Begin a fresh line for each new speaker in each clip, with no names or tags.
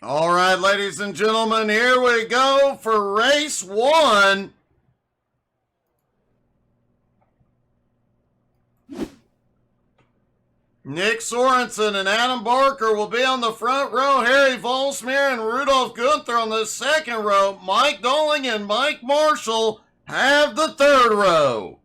All right, ladies and gentlemen, here we go for race one. Nick Sorensen and Adam Barker will be on the front row. Harry Volsmir and Rudolph Gunther on the second row. Mike Dolling and Mike Marshall have the third row.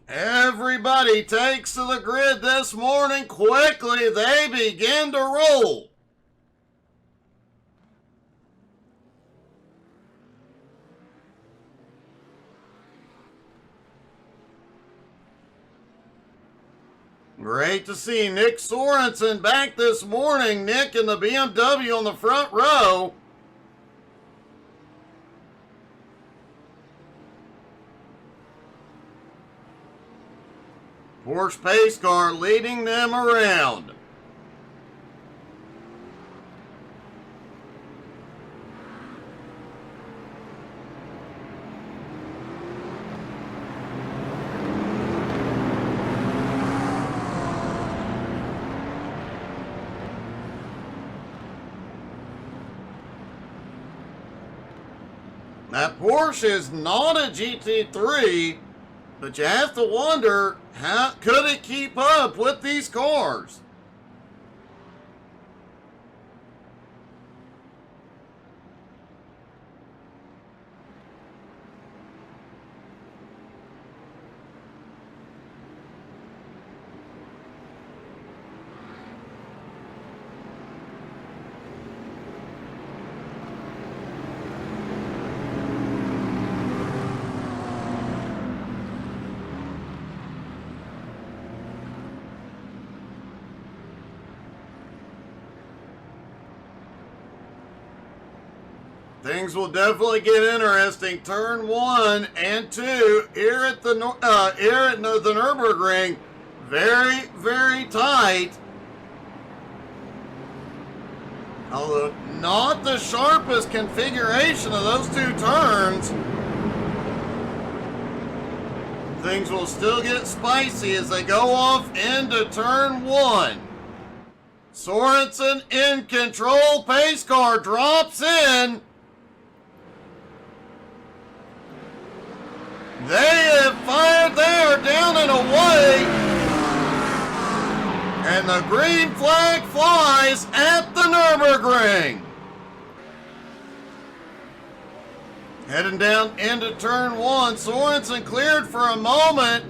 Everybody takes to the grid this morning. Quickly, they begin to roll. Great to see Nick Sorensen back this morning. Nick in the BMW on the front row. Porsche pace car leading them around. That Porsche is not a GT3, but you have to wonder, how could it keep up with these cars? Things will definitely get interesting. Turn 1 and 2 here at the Nürburgring. Very, very tight. Although not the sharpest configuration of those two turns. Things will still get spicy as they go off into turn 1. Sorensen in control. Pace car drops in. They have fired. They are down and away. And the green flag flies at the Nürburgring. Heading down into turn 1. Sorensen cleared for a moment.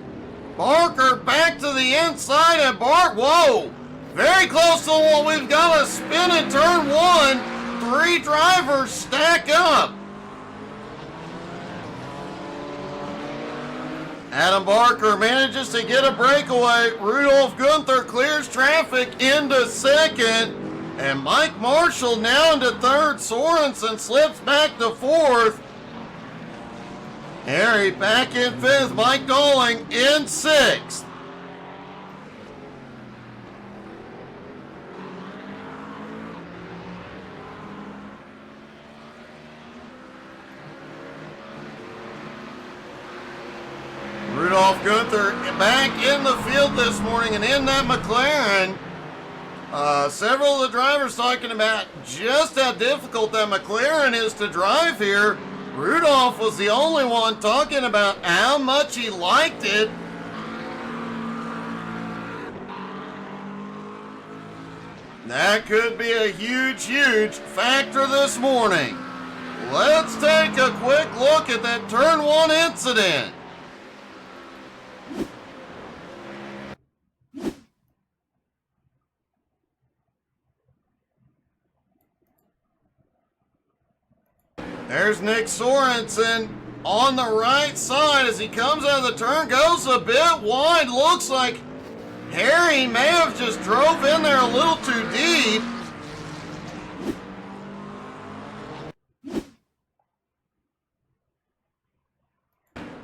Barker back to the inside and whoa! Very close to what we've got a spin in turn 1. 3 drivers stack up. Adam Barker manages to get a breakaway. Rudolph Gunther clears traffic into second. And Mike Marshall now into third. Sorensen slips back to fourth. Harry back in fifth. Mike Dolling in sixth. Rudolph Gunther back in the field this morning and in that McLaren. Several of the drivers talking about just how difficult that McLaren is to drive here. Rudolph was the only one talking about how much he liked it. That could be a huge, huge factor this morning. Let's take a quick look at that turn 1 incident. There's Nick Sorensen on the right side as he comes out of the turn, goes a bit wide. Looks like Harry may have just drove in there a little too deep.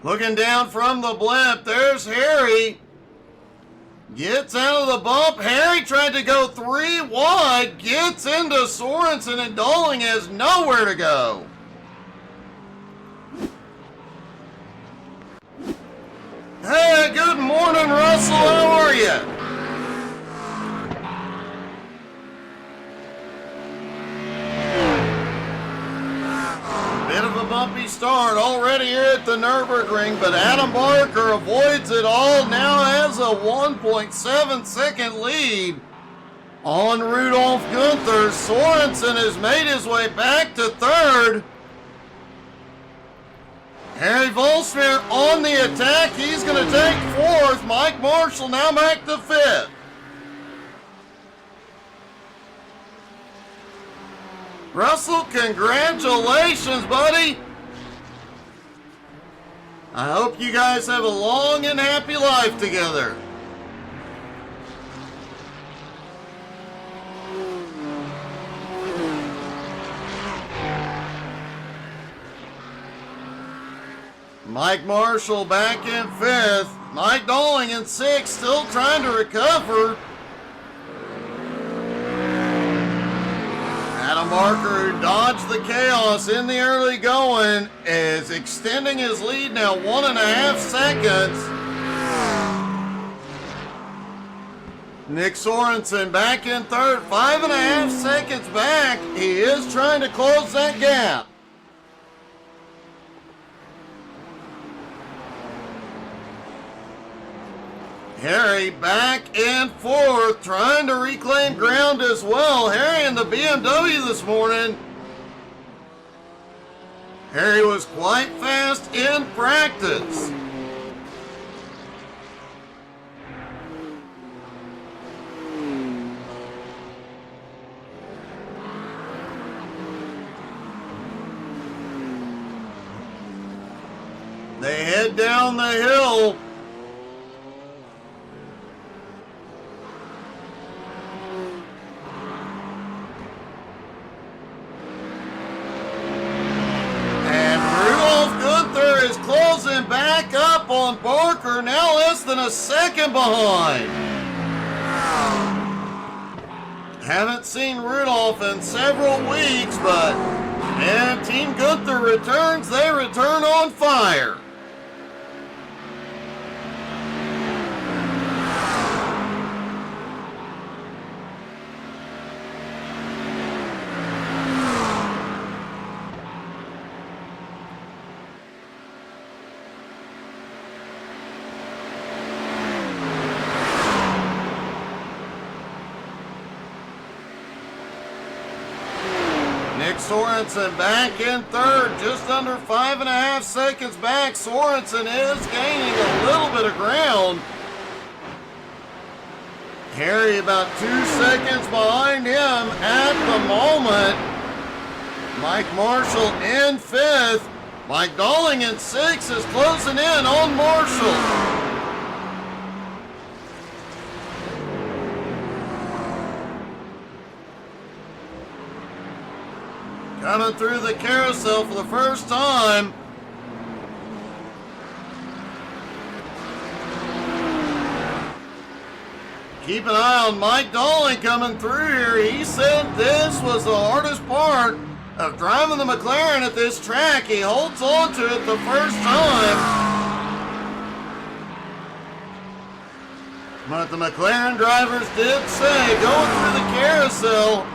Looking down from the blimp, there's Harry. Gets out of the bump. Harry tried to go 3 wide, gets into Sorensen, and Dolling has nowhere to go. Hey, good morning, Russell. How are you? Bit of a bumpy start already here at the Nürburgring, but Adam Barker avoids it all. Now has a 1.7 second lead on Rudolf Gunther. Sorensen has made his way back to third. Harry Volsmir on the attack. He's going to take fourth. Mike Marshall now back to fifth. Russell, congratulations, buddy. I hope you guys have a long and happy life together. Mike Marshall back in fifth. Mike Dolling in sixth, still trying to recover. Adam Barker, who dodged the chaos in the early going, is extending his lead now 1.5 seconds. Nick Sorensen back in third, 5.5 seconds back. He is trying to close that gap. Harry back in fourth, trying to reclaim ground as well. Harry in the BMW this morning. Harry was quite fast in practice. They head down the hill. Closing back up on Barker, now less than a second behind. Haven't seen Rudolph in several weeks, but man, Team Gunther returns. They return on fire. Nick Sorensen back in third, just under 5.5 seconds back. Sorensen is gaining a little bit of ground. Harry about 2 seconds behind him at the moment. Mike Marshall in fifth. Mike Dolling in sixth is closing in on Marshall. Coming through the carousel for the first time. Keep an eye on Mike Dolling coming through here. He said this was the hardest part of driving the McLaren at this track. He holds on to it the first time. But the McLaren drivers did say, going through the carousel,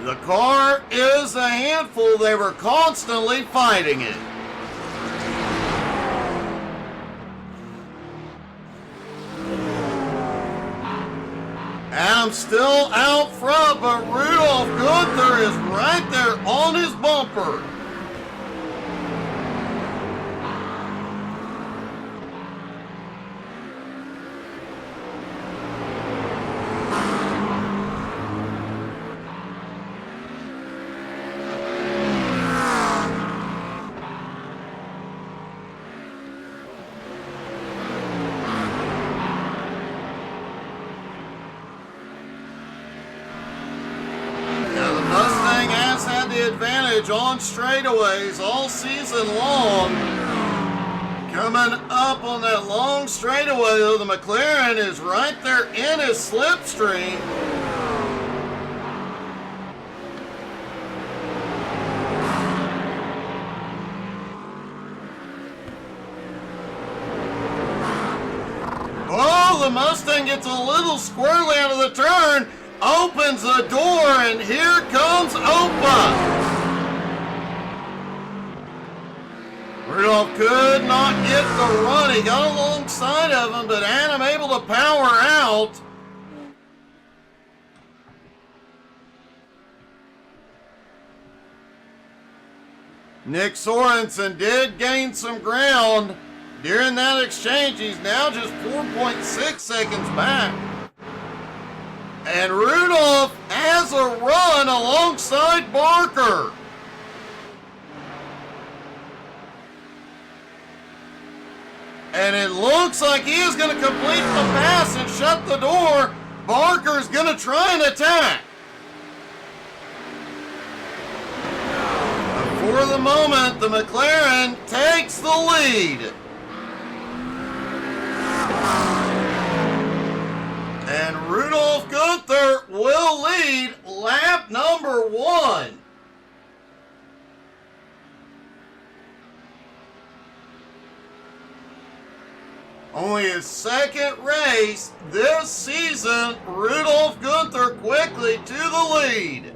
the car is a handful. They were constantly fighting it. Adam's still out front, but Rudolf Gunther is right there on his bumper. Advantage on straightaways all season long. Coming up on that long straightaway, though, the McLaren is right there in his slipstream. the Mustang gets a little squirrely out of the turn, opens the door, and here comes Opa. Rudolph could not get the run. He got alongside of him, but Adam able to power out. Nick Sorensen did gain some ground during that exchange. He's now just 4.6 seconds back. And Rudolph has a run alongside Barker. And it looks like he is going to complete the pass and shut the door. Barker's going to try and attack. For the moment, the McLaren takes the lead. And Rudolph Gunther will lead lap number 1. Only his second race this season, Rudolph Gunther quickly to the lead.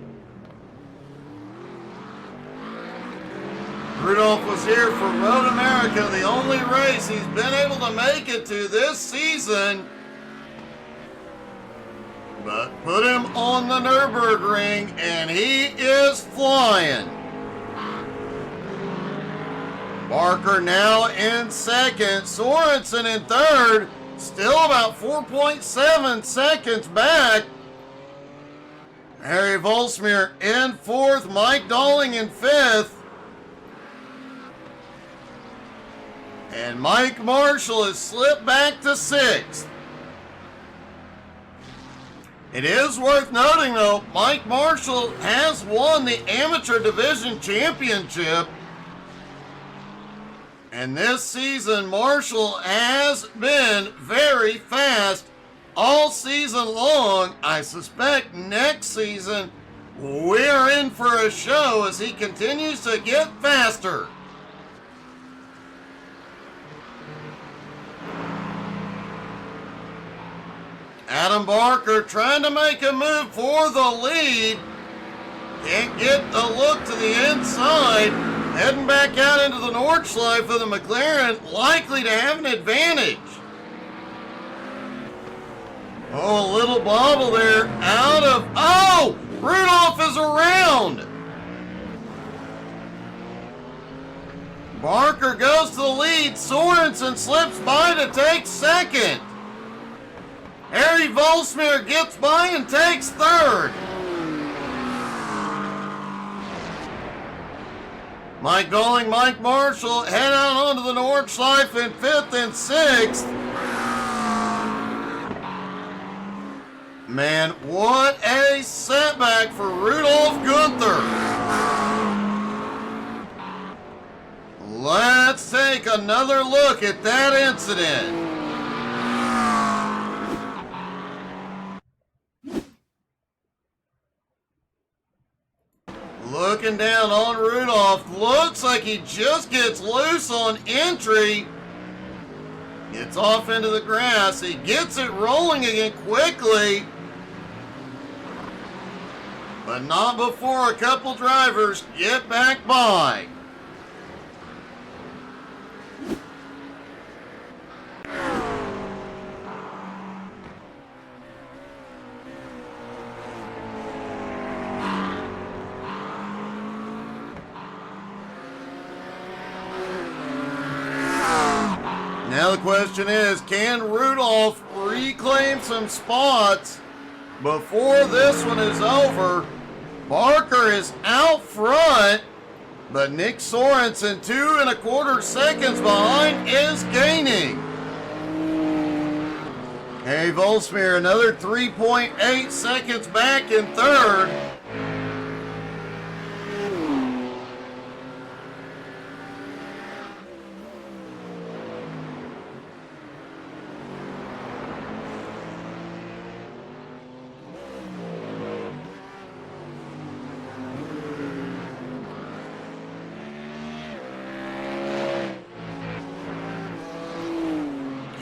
Rudolph was here for Road America, the only race he's been able to make it to this season. But put him on the Nürburgring and he is flying. Barker now in second, Sorensen in third, still about 4.7 seconds back. Harry Volsmir in fourth, Mike Dolling in fifth. And Mike Marshall has slipped back to sixth. It is worth noting though, Mike Marshall has won the Amateur Division Championship. And this season, Marshall has been very fast all season long. I suspect next season we're in for a show as he continues to get faster. Adam Barker trying to make a move for the lead. Can't get a look to the inside. Heading back out into the Nordschleife for the McLaren, likely to have an advantage. Oh, a little bobble there out of... Oh! Rudolph is around! Barker goes to the lead. Sorensen slips by to take second. Harry Volsmir gets by and takes third. Mike Dolling, Mike Marshall head out onto the Nordschleife in fifth and sixth. Man, what a setback for Rudolph Gunther. Let's take another look at that incident. Looking down on Rudolph, looks like he just gets loose on entry. Gets off into the grass. He gets it rolling again quickly. But not before a couple drivers get back by. Now the question is, can Rudolph reclaim some spots before this one is over? Barker is out front, but Nick Sorensen, 2 1/4 seconds behind, is gaining. Harry Volsmir, another 3.8 seconds back in third.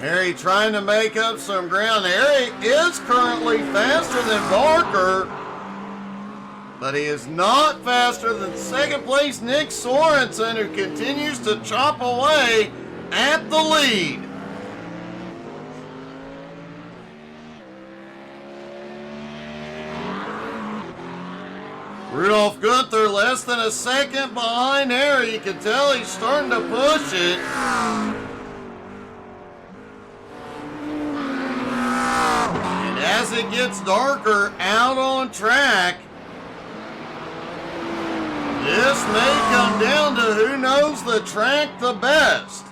Harry trying to make up some ground. Harry is currently faster than Barker, but he is not faster than second place Nick Sorensen, who continues to chop away at the lead. Rudolph Gunther less than a second behind Harry. You can tell he's starting to push it. And as it gets darker out on track, this may come down to who knows the track the best.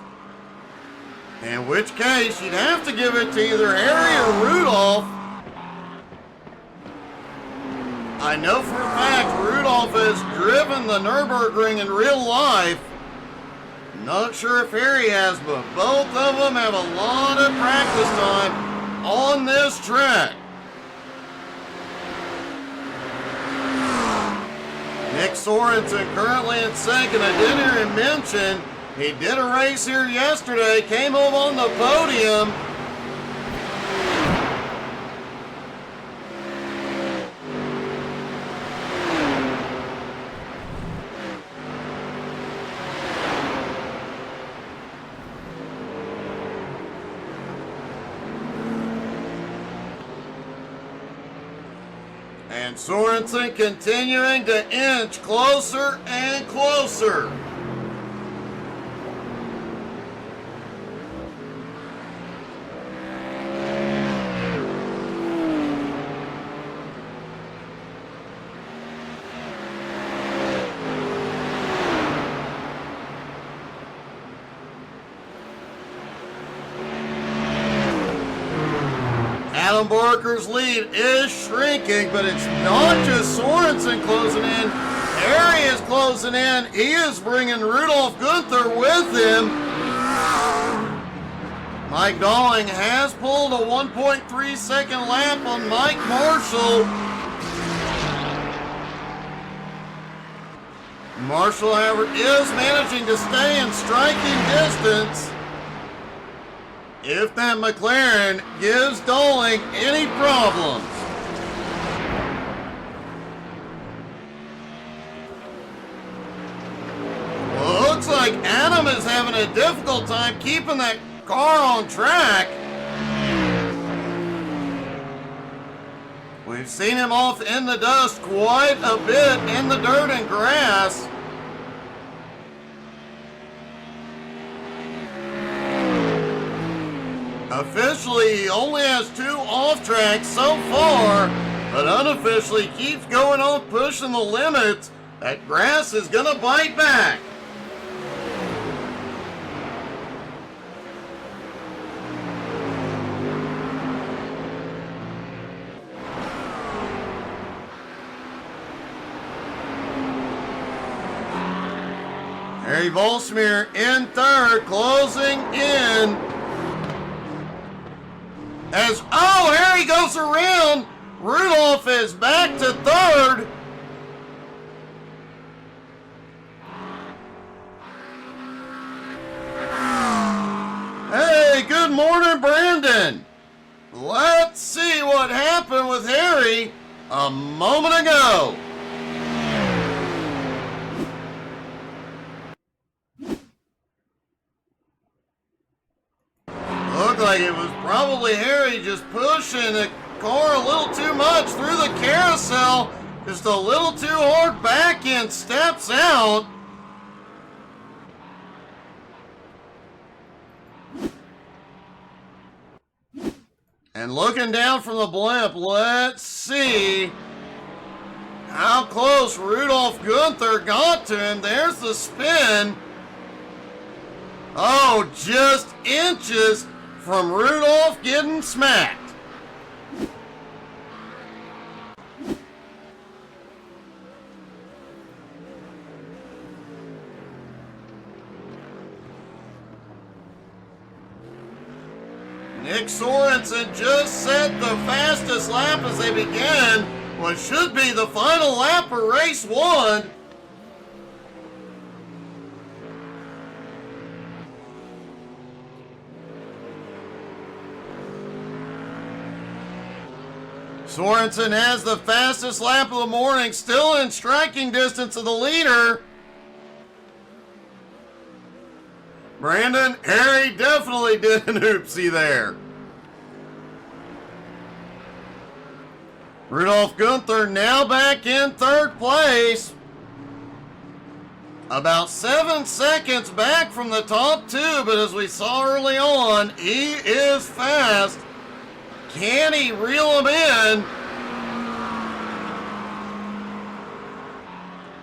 In which case, you'd have to give it to either Harry or Rudolph. I know for a fact Rudolph has driven the Nürburgring in real life. Not sure if Harry has, but both of them have a lot of practice time on this track. Nick Sorensen currently in second. I did hear him mention he did a race here yesterday, came home on the podium. And Sorensen continuing to inch closer and closer. Adam Barker's lead is shrinking, but it's not just Sorensen closing in. Harry is closing in. He is bringing Rudolph Gunther with him. Mike Dalling has pulled a 1.3 second lap on Mike Marshall. Marshall, however, is managing to stay in striking distance. If that McLaren gives Dalling any problems. Well, it looks like Adam is having a difficult time keeping that car on track. We've seen him off in the dust quite a bit in the dirt and grass. Officially, he only has 2 off tracks so far, but unofficially keeps going on pushing the limits. That grass is going to bite back. Harry Volsmeer in third, closing in. As, Harry goes around. Rudolph is back to third. Hey, good morning, Brandon. Let's see what happened with Harry a moment ago. Looked like it was probably Harry just pushing the car a little too much through the carousel. Just a little too hard back end, steps out. And looking down from the blimp, let's see how close Rudolph Gunther got to him. There's the spin. Oh, just inches from Rudolph getting smacked. Nick Sorensen just set the fastest lap as they begin what should be the final lap of race 1. Sorensen has the fastest lap of the morning, still in striking distance of the leader. Brandon, Harry definitely did an oopsie there. Rudolph Gunther now back in third place. About 7 seconds back from the top two, but as we saw early on, he is fast. Can he reel him in?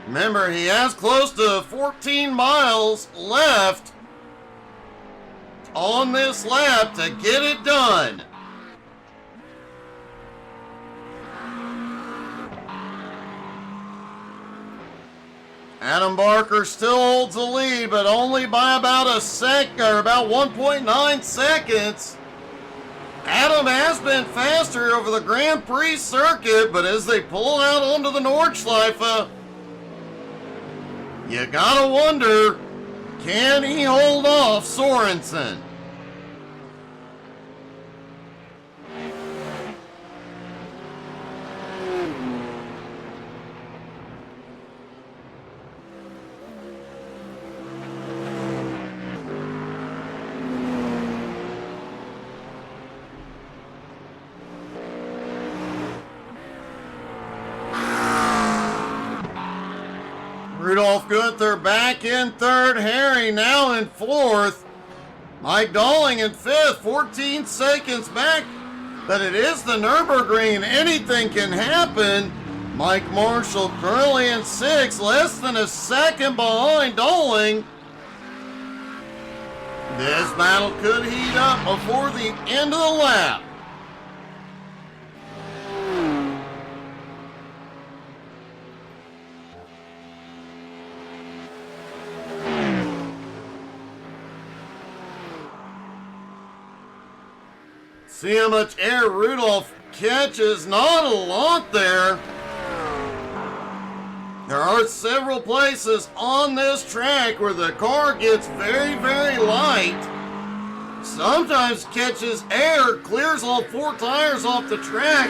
Remember, he has close to 14 miles left on this lap to get it done. Adam Barker still holds the lead, but only by about a second, or about 1.9 seconds. Adam has been faster over the Grand Prix circuit, but as they pull out onto the Nordschleife, you gotta wonder, can he hold off Sorensen? Rudolph Gunther back in third. Harry now in fourth. Mike Dalling in fifth, 14 seconds back. But it is the Nürburgring and anything can happen. Mike Marshall currently in sixth, less than a second behind Dalling. This battle could heat up before the end of the lap. See how much air Rudolph catches. Not a lot there. There are several places on this track where the car gets very, very light. Sometimes catches air, clears all four tires off the track.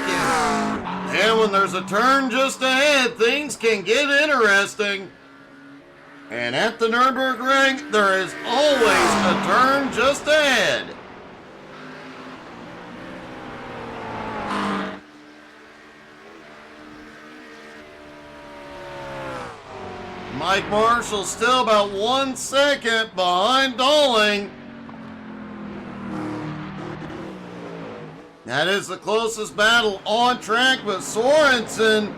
And when there's a turn just ahead, things can get interesting. And at the Nürburgring, there is always a turn just ahead. Mike Marshall still about 1 second behind Dalling. That is the closest battle on track, but Sorensen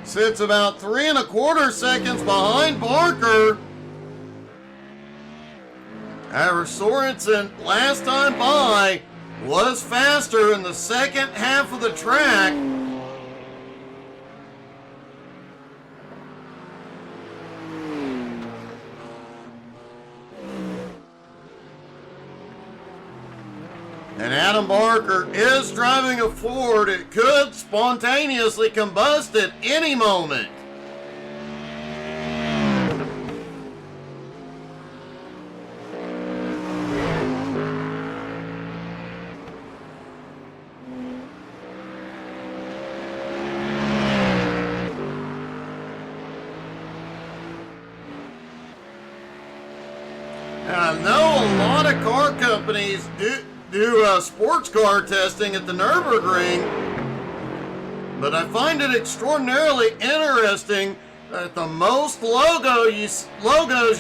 sits about 3 1/4 seconds behind Barker. However, Sorensen last time by was faster in the second half of the track. And Adam Barker is driving a Ford. It could spontaneously combust at any moment. And I know a lot of car companies do sports car testing at the Nürburgring, but I find it extraordinarily interesting that the most logos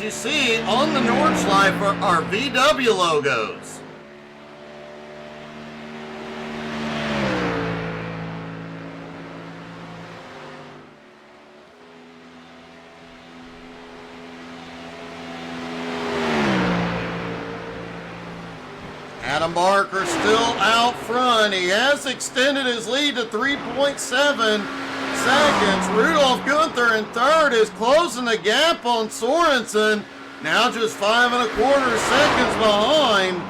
you see on the Nordschleife are VW logos. Adam Barker still out front. He has extended his lead to 3.7 seconds. Rudolph Gunther in third is closing the gap on Sorensen. Now just 5 1/4 seconds behind.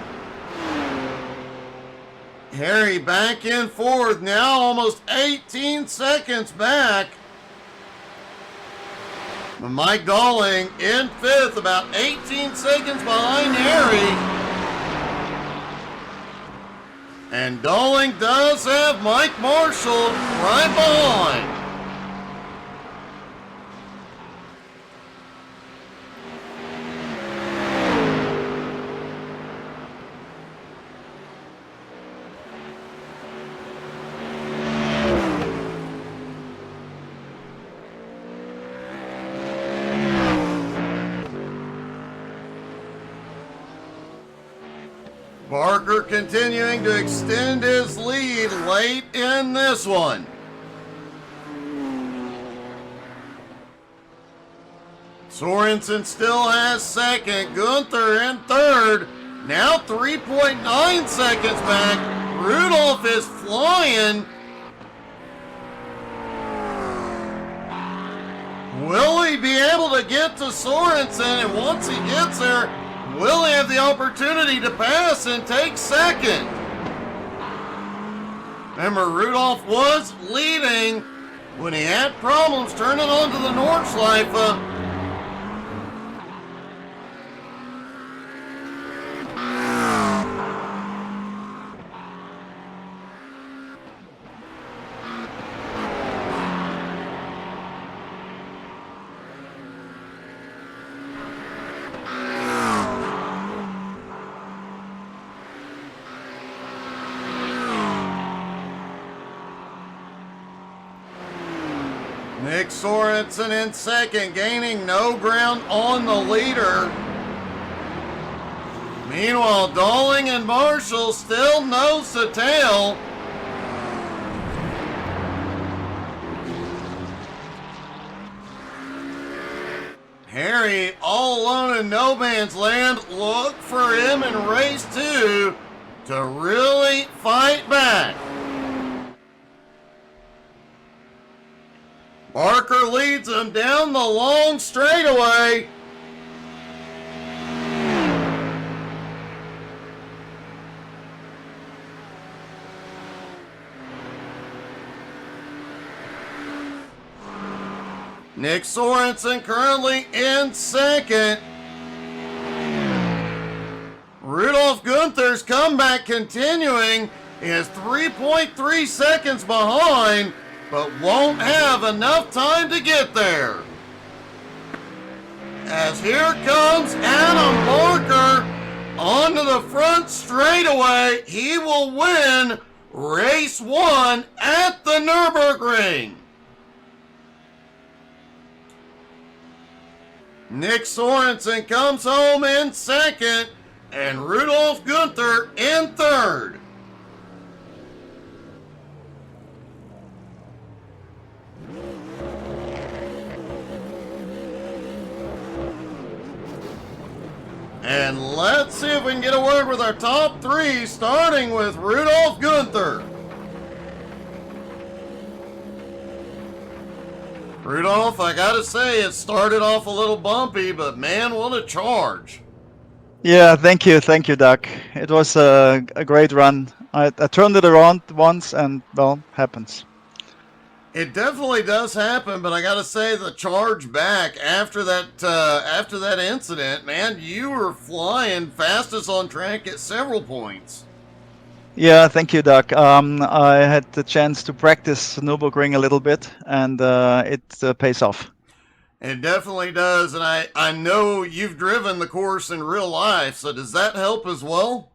Harry back in fourth, now almost 18 seconds back. Mike Dalling in fifth, about 18 seconds behind Harry. And Dowling does have Mike Marshall right behind. Barker continuing to extend his lead late in this one. Sorensen still has second. Gunther in third. Now 3.9 seconds back. Rudolph is flying. Will he be able to get to Sorensen? And once he gets there, will he have the opportunity to pass and take second? Remember, Rudolph was leading when he had problems turning onto the Nordschleife. Nick Sorensen in second, gaining no ground on the leader. Meanwhile, Dowling and Marshall still nose to tail. Harry all alone in no man's land. Look for him in race 2 to really fight back. Barker leads him down the long straightaway. Nick Sorensen currently in second. Rudolph Gunther's comeback continuing. He is 3.3 seconds behind, but won't have enough time to get there. As here comes Adam Barker onto the front straightaway. He will win race 1 at the Nürburgring. Nick Sorensen comes home in second, and Rudolph Gunther in third. And let's see if we can get a word with our top 3, starting with Rudolph Gunther. Rudolph, I gotta say, it started off a little bumpy, but man, what a charge.
Yeah, thank you, Doug. It was a great run. I turned it around once and, well, happens.
It definitely does happen, but I gotta say, the charge back after that incident, man, you were flying fastest on track at several points.
Yeah, thank you, Doug. I had the chance to practice Nürburgring a little bit, and it pays off.
It definitely does, and I know you've driven the course in real life, so does that help as well?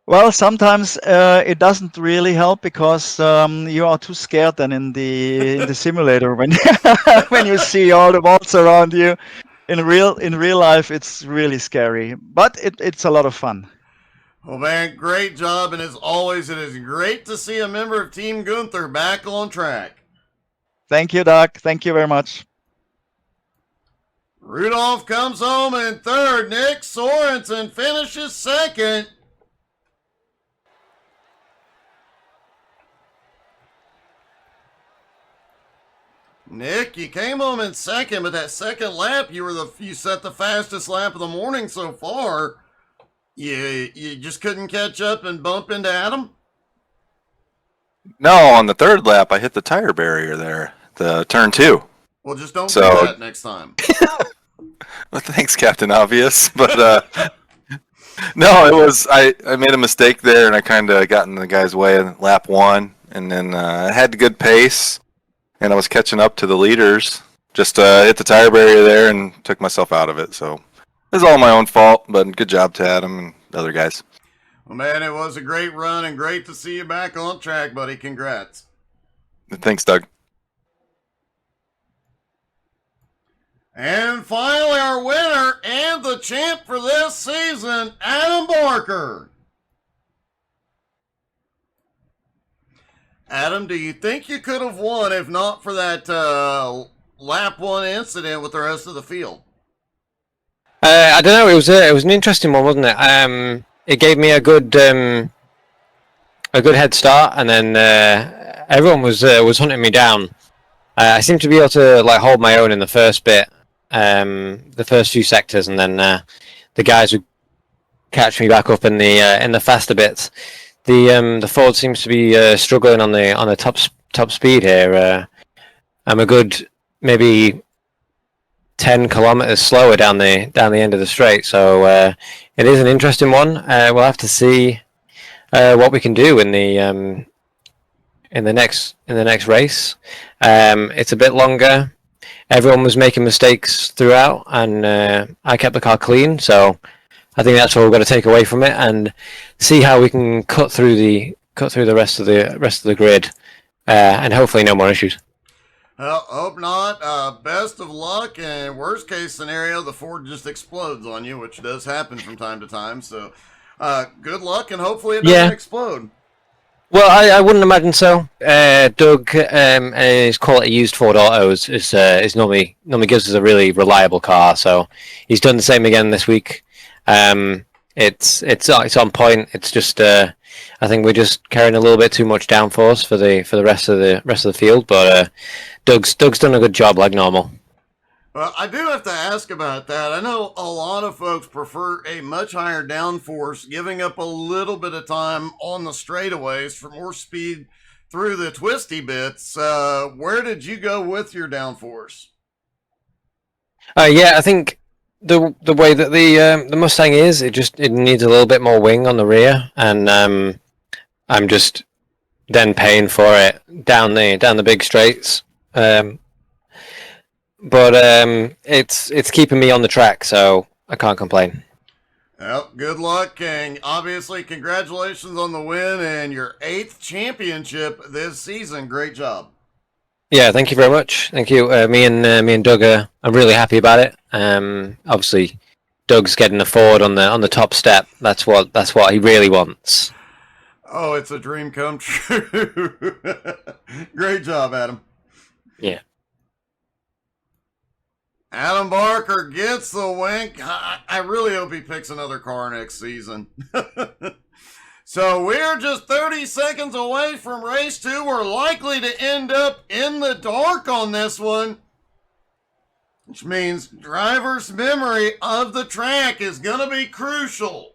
Well, sometimes it doesn't really help because you are too scared then in the simulator when when you see all the walls around you. In real life, it's really scary, but it's a lot of fun.
Well, man, great job, and as always, it is great to see a member of Team Gunther back on track.
Thank you, Doug. Thank you very much.
Rudolph comes home in third. Nick Sorensen finishes second. Nick, you came home in second, but that second lap, you set the fastest lap of the morning so far. You just couldn't catch up and bump into Adam?
No, on the third lap, I hit the tire barrier there, the turn 2.
Well, just don't do that next time.
Well, thanks, Captain Obvious. But No, it was I made a mistake there, and I kind of got in the guy's way in lap one, and then I had good pace, and I was catching up to the leaders. Just hit the tire barrier there and took myself out of it. So it was all my own fault, but good job to Adam and the other guys.
Well, man, it was a great run and great to see you back on track, buddy. Congrats.
Thanks, Doug.
And finally, our winner and the champ for this season, Adam Barker. Adam, do you think you could have won if not for that lap one incident with the rest of the field?
I don't know. It was an interesting one, wasn't it? It gave me a good head start, and then everyone was hunting me down. I seemed to be able to like hold my own in the first bit, the first few sectors, and then the guys would catch me back up in the faster bits. The Ford seems to be struggling on the top speed here. I'm a good maybe 10 kilometers slower down the end of the straight, so it is an interesting one. We'll have to see what we can do in the next race. It's a bit longer. Everyone was making mistakes throughout, and I kept the car clean. So I think that's what we've got to take away from it, and see how we can cut through the rest of the grid, and hopefully no more issues.
Well, hope not. Best of luck, and worst case scenario, the Ford just explodes on you, which does happen from time to time. So, good luck, and hopefully it doesn't explode.
Well, I wouldn't imagine so. Doug and his quality used Ford Autos is normally gives us a really reliable car, so he's done the same again this week. It's on point. It's just I think we're just carrying a little bit too much downforce for the rest of the field, but Doug's done a good job like normal.
Well, I do have to ask about that. I know a lot of folks prefer a much higher downforce, giving up a little bit of time on the straightaways for more speed through the twisty bits. Where did you go with your downforce?
Yeah, I think the way that the Mustang is, it needs a little bit more wing on the rear, and I'm just then paying for it down the big straights. But it's keeping me on the track, so I can't complain.
Well, good luck, and obviously congratulations on the win and your 8th championship this season. Great job.
Yeah, thank you very much. Thank you. Me and Doug are really happy about it. Obviously, Doug's getting a Ford on the top step. That's what he really wants.
Oh, it's a dream come true. Great job, Adam.
Yeah.
Adam Barker gets the wink. I really hope he picks another car next season. So we're just 30 seconds away from race 2. We're likely to end up in the dark on this one, which means driver's memory of the track is going to be crucial.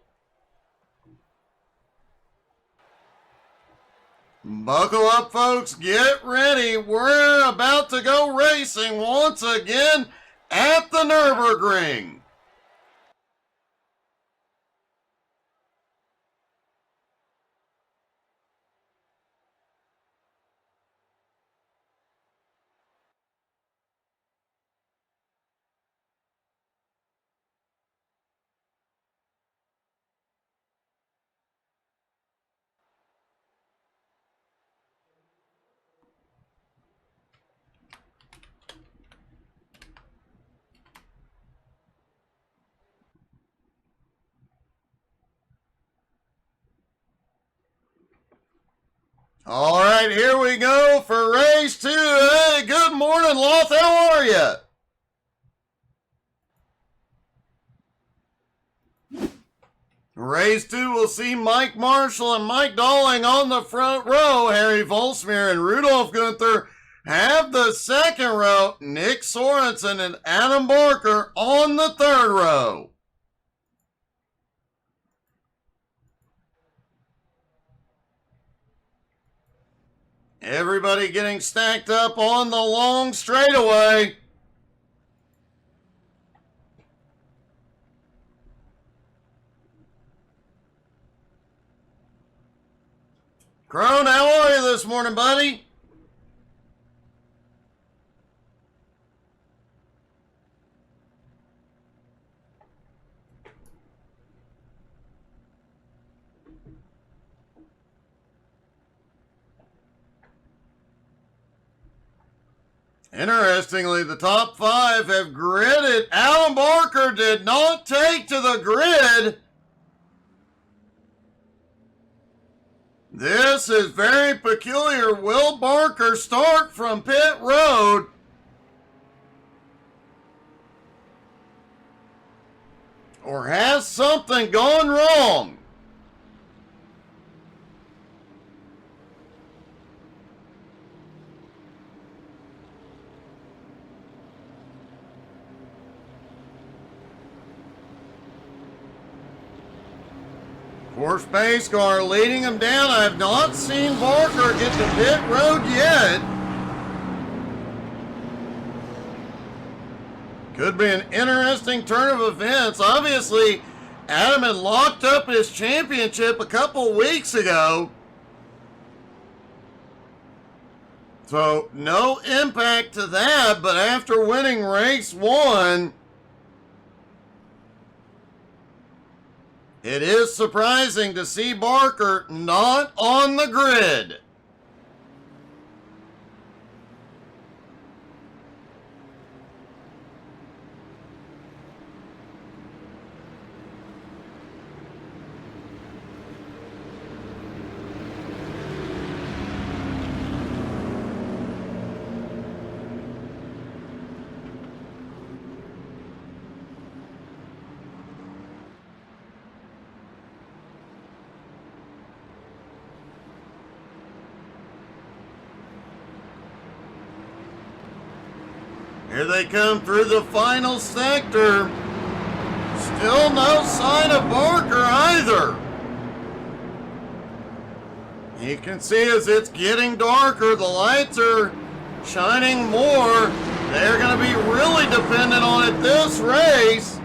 Buckle up, folks. Get ready. We're about to go racing once again at the Nürburgring. All right, here we go for race 2. Hey, good morning, Loth. How are you? Race 2 will see Mike Marshall and Mike Dalling on the front row. Harry Volsmir and Rudolph Gunther have the second row. Nick Sorensen and Adam Barker on the third row. Everybody getting stacked up on the long straightaway. Crone, how are you this morning, buddy? Interestingly, the top 5 have gridded. Alan Barker did not take to the grid. This is very peculiar. Will Barker start from pit road? Or has something gone wrong? Of course, pace car leading him down. I have not seen Barker get to pit road yet. Could be an interesting turn of events. Obviously, Adam had locked up his championship a couple weeks ago. So, no impact to that, but after winning race 1, it is surprising to see Barker not on the grid. Here they come through the final sector. Still no sign of Barker either. You can see as it's getting darker, the lights are shining more. They're going to be really dependent on it this race.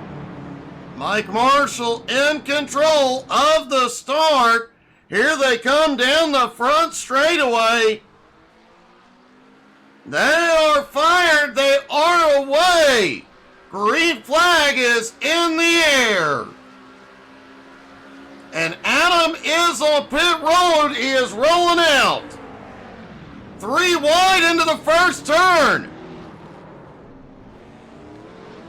Mike Marshall in control of the start. Here they come down the front straightaway. They are fired. They are away. Green flag is in the air. And Adam is on pit road. He is rolling out. 3 wide into the first turn.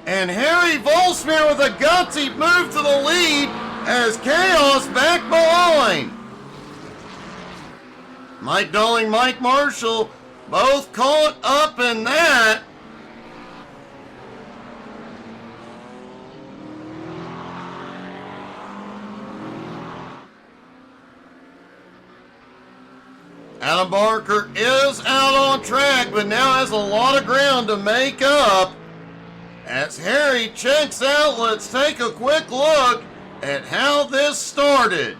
And Harry Volsmere with a gutsy move to the lead as Chaos back behind. Mike Dolling, Mike Marshall, both caught up in that. Adam Barker is out on track, but now has a lot of ground to make up. As Harry checks out, let's take a quick look at how this started.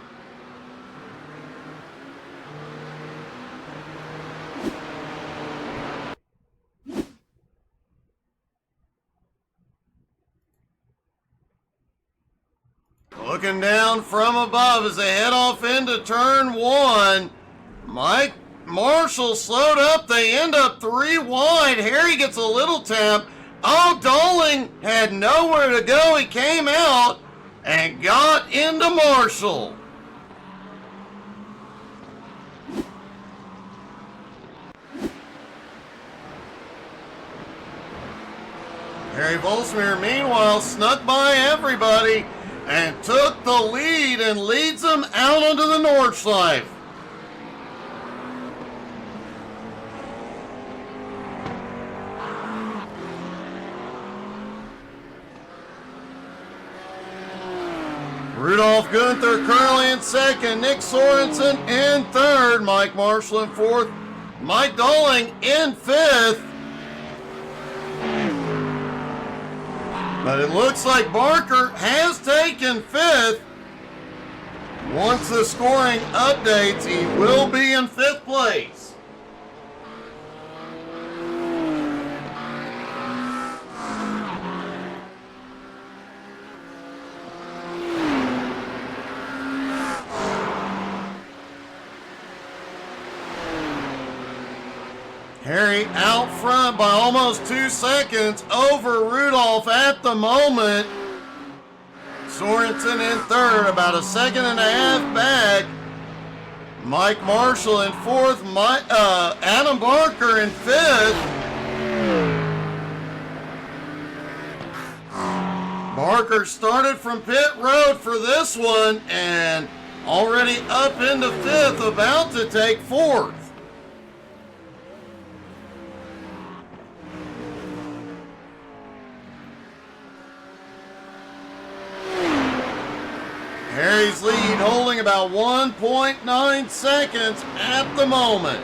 Looking down from above as they head off into turn 1. Mike Marshall slowed up. They end up 3 wide. Harry gets a little tap. Oh, Dolling had nowhere to go. He came out and got into Marshall. Harry Volsmere, meanwhile, snuck by everybody and took the lead and leads them out onto the Nordschleife. Rudolph Gunther currently in second, Nick Sorensen in third, Mike Marshall in fourth, Mike Dolling in fifth. But it looks like Barker has taken fifth. Once the scoring updates, he will be in fifth place. Harry out front by almost 2 seconds over Rudolph at the moment. Sorensen in third, about a second and a half back. Mike Marshall in fourth, Adam Barker in fifth. Barker started from pit road for this one and already up into fifth, about to take fourth. Harry's lead holding about 1.9 seconds at the moment.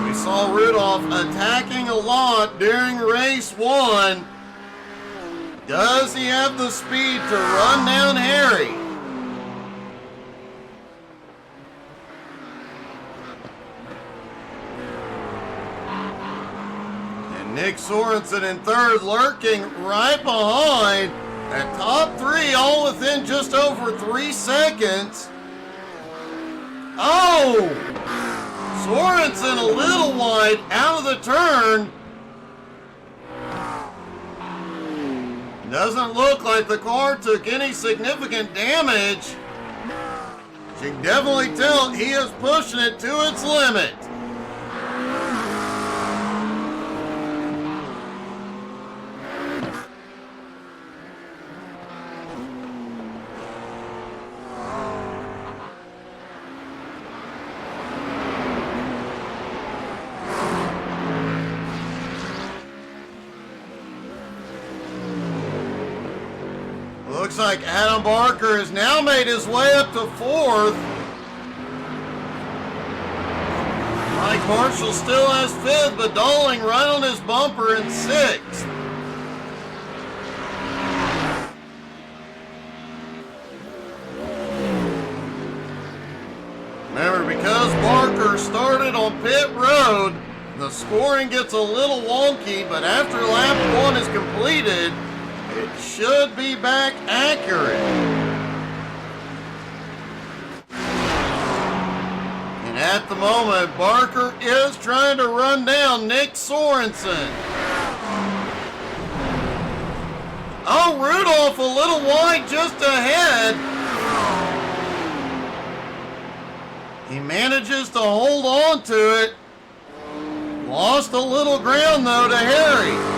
We saw Rudolph attacking a lot during race one. Does he have the speed to run down Harry? Nick Sorensen in third, lurking right behind. At top three, all within just over 3 seconds. Oh! Sorensen a little wide out of the turn. Doesn't look like the car took any significant damage. You can definitely tell he is pushing it to its limit. Looks like Adam Barker has now made his way up to fourth. Mike Marshall still has fifth, but Dolling right on his bumper in sixth. Remember, because Barker started on pit road, the scoring gets a little wonky, but after lap one is completed, it should be back accurate. And at the moment, Barker is trying to run down Nick Sorensen. Oh, Rudolph a little wide just ahead. He manages to hold on to it. Lost a little ground though to Harry.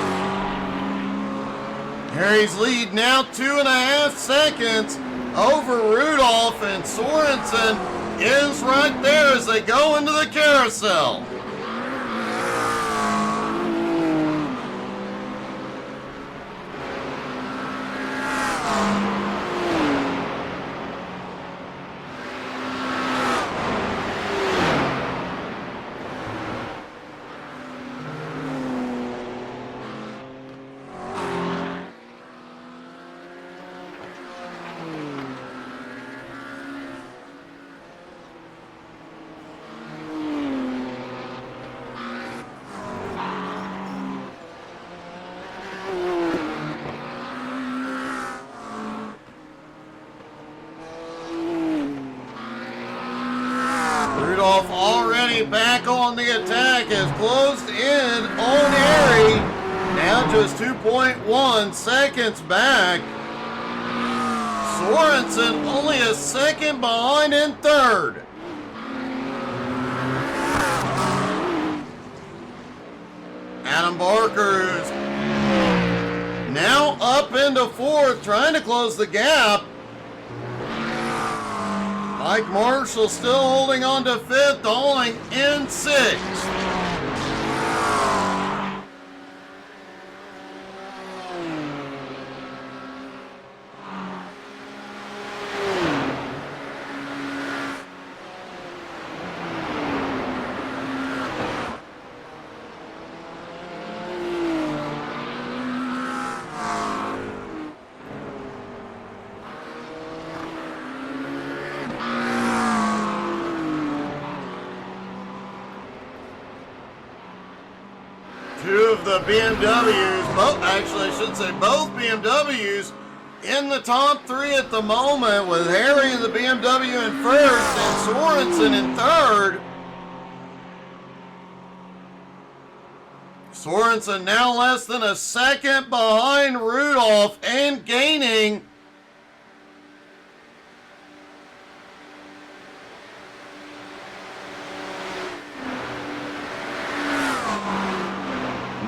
Harry's lead now 2.5 seconds over Rudolph, and Sorensen is right there as they go into the carousel. Rudolph already back on the attack, has closed in on Harry. Now just 2.1 seconds back. Sorensen only a second behind in third. Adam Barker is now up into fourth, trying to close the gap. Mike Marshall still holding on to fifth, Dolling in sixth. Two of the BMWs, actually I should say both BMWs, in the top three at the moment, with Harry in the BMW in first and Sorensen in third. Sorensen now less than a second behind Rudolph and gaining.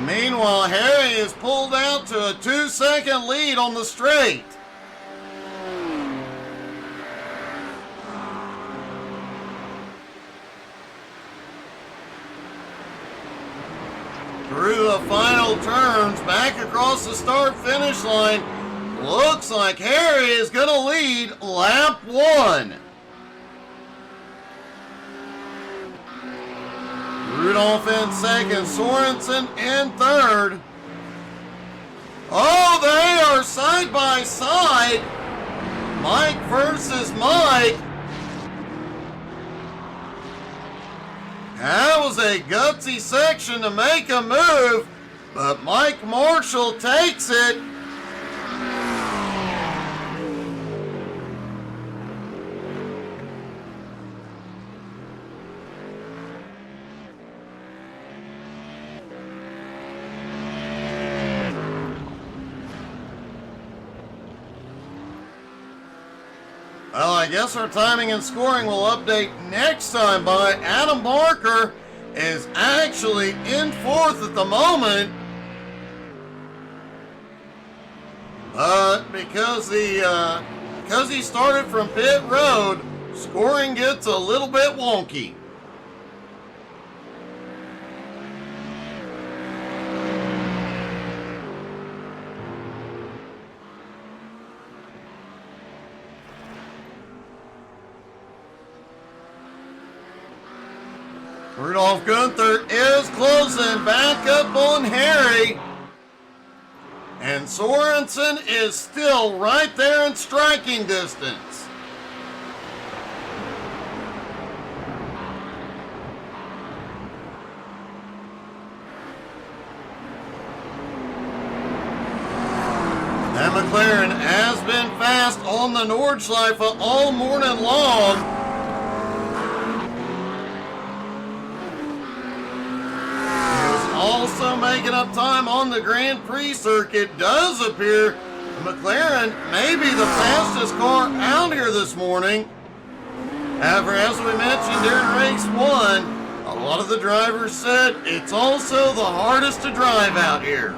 Meanwhile, Harry is pulled out to a 2-second lead on the straight. Through the final turns, back across the start-finish line, looks like Harry is going to lead lap 1. Rudolph in second, Sorensen in third. Oh, they are side by side. Mike versus Mike. That was a gutsy section to make a move, but Mike Marshall takes it. Well, I guess our timing and scoring will update next time, but Adam Barker is actually in fourth at the moment. But because he started from pit road, scoring gets a little bit wonky. Rudolph Gunther is closing back up on Harry. And Sorensen is still right there in striking distance. That McLaren has been fast on the Nordschleife all morning long. Also making up time on the Grand Prix circuit. Does appear McLaren may be the fastest car out here this morning. However, as we mentioned during race 1, a lot of the drivers said it's also the hardest to drive out here.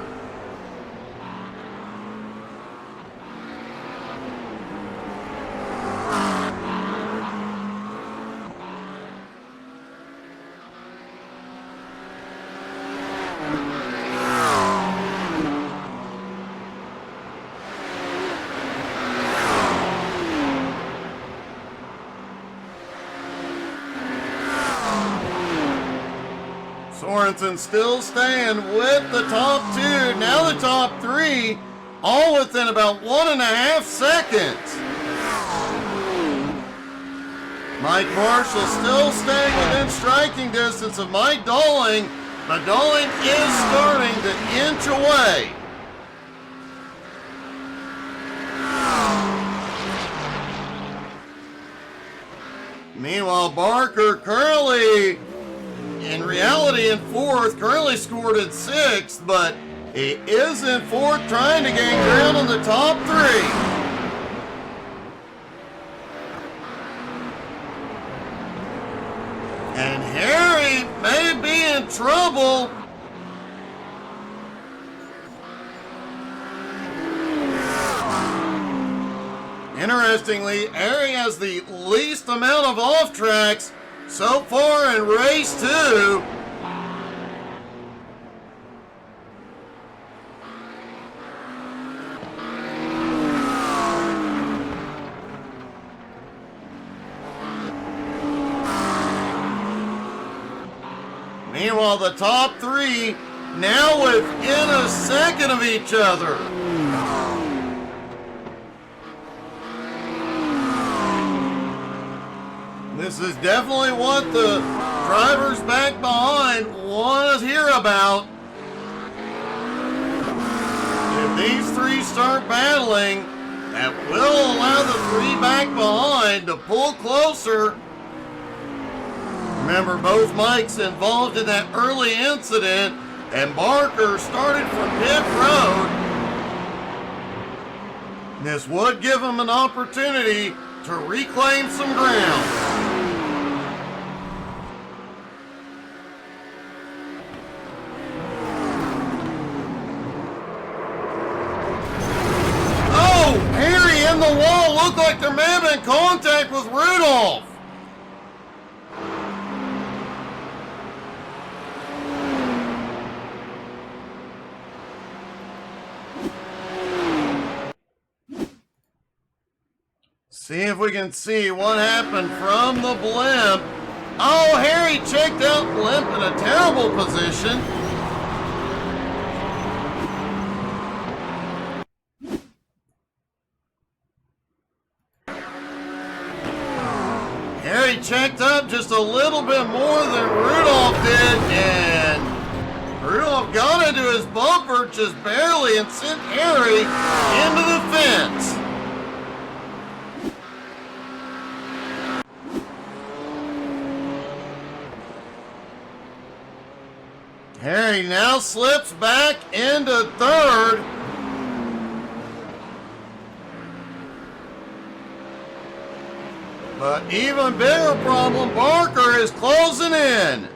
Sorensen still staying with the top two, now the top three, all within about 1.5 seconds. Mike Marshall still staying within striking distance of Mike Dolling, but Dolling is starting to inch away. Meanwhile, Barker currently, in reality, in fourth, currently scored at sixth, but he is in fourth, trying to gain ground on the top three. And Harry may be in trouble. Interestingly, Harry has the least amount of off tracks so far in race 2. Meanwhile, the top three now within a second of each other. This is definitely what the drivers back behind want to hear about. If these three start battling, That will allow the three back behind to pull closer. Remember, both Mikes involved in that early incident, and Barker started from pit road. This would give him an opportunity to reclaim some ground. Oh, Harry in the wall. Looked like there may have been contact with Rudolph. See if we can see what happened from the blimp. Oh, Harry checked out blimp in a terrible position. Harry checked up just a little bit more than Rudolph did, and Rudolph got into his bumper just barely and sent Harry into the fence. Harry now slips back into third. But even bigger problem, Barker is closing in.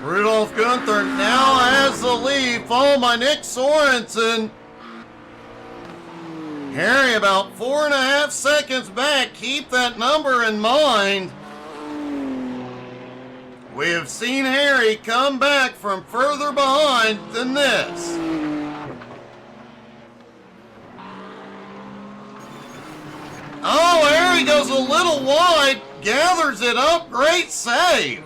Rudolph Gunther now has the lead, followed by Nick Sorensen. Harry about 4.5 seconds back. Keep that number in mind. We have seen Harry come back from further behind than this. Oh, Harry goes a little wide, gathers it up, great save.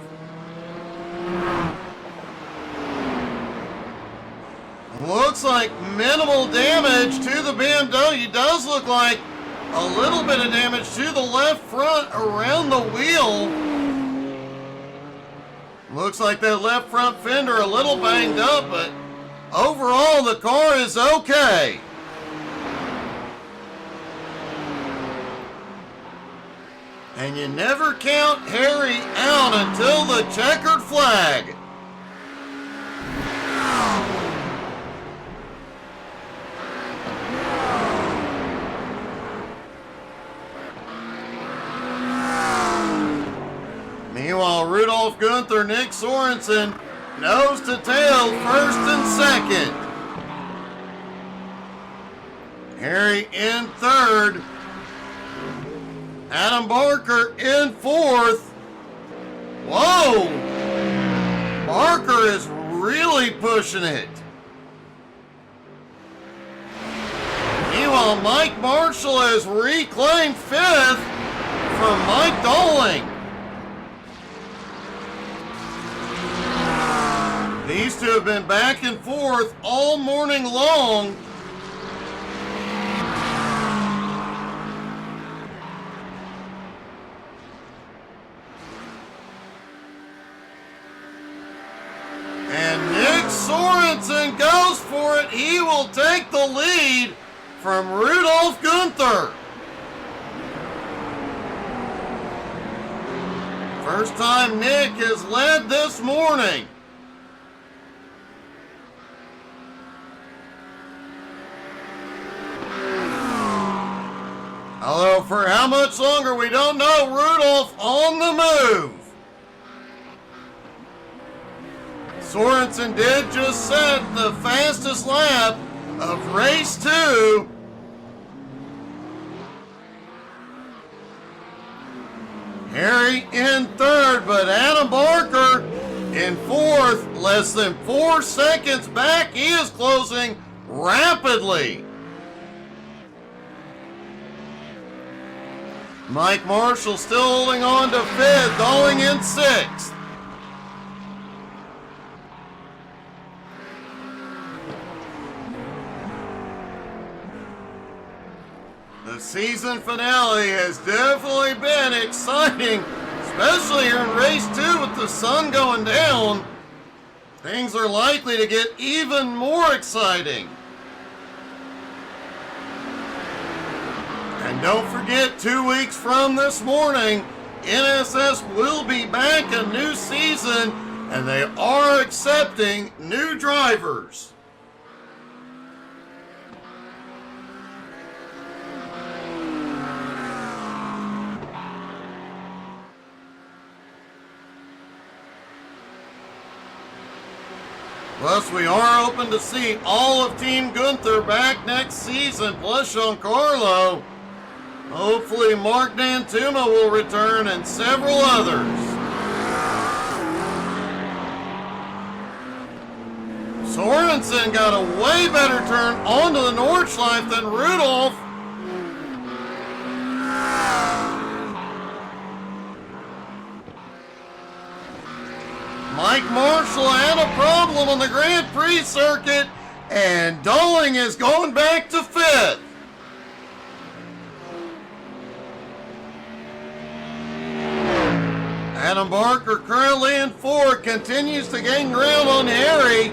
Looks like minimal damage to the BMW. Does look like a little bit of damage to the left front around the wheel. Looks like that left front fender a little banged up, but overall the car is okay. And you never count Harry out until the checkered flag. Meanwhile, Rudolph Gunther, Nick Sorensen, nose to tail, first and second. Harry in third. Adam Barker in fourth. Whoa! Barker is really pushing it. Meanwhile, Mike Marshall has reclaimed fifth from Mike Dolling. These two have been back and forth all morning long. And Nick Sorensen goes for it. He will take the lead from Rudolph Gunther. First time Nick has led this morning. Although for how much longer we don't know, Rudolph on the move. Sorensen did just set the fastest lap of race 2. Harry in third, but Adam Barker in fourth, less than 4 seconds back. He is closing rapidly. Mike Marshall still holding on to fifth, Dolling in sixth. The The season finale has definitely been exciting, especially here in race 2 with the sun going down. Things are likely to get even more exciting. And don't forget, 2 weeks from this morning, NSS will be back a new season, and they are accepting new drivers. Plus, we are open to see all of Team Gunther back next season, plus Giancarlo. Hopefully, Mark Dantuma will return and several others. Sorensen got a way better turn onto the Nordschleife than Rudolph. Mike Marshall had a problem on the Grand Prix circuit, and Dolling is going back to 5th. Adam Barker currently in 4th, continues to gain ground on Harry.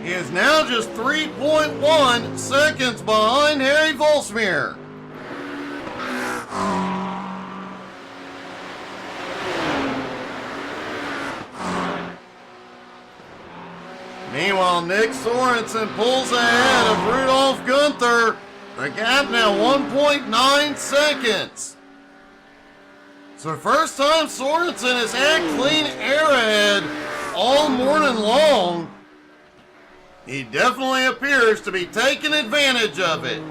He is now just 3.1 seconds behind Harry Volsmir. Meanwhile, Nick Sorensen pulls ahead of Rudolph Gunther. The gap now 1.9 seconds. So first time Sorensen has had clean air ahead all morning long. He definitely appears to be taking advantage of it.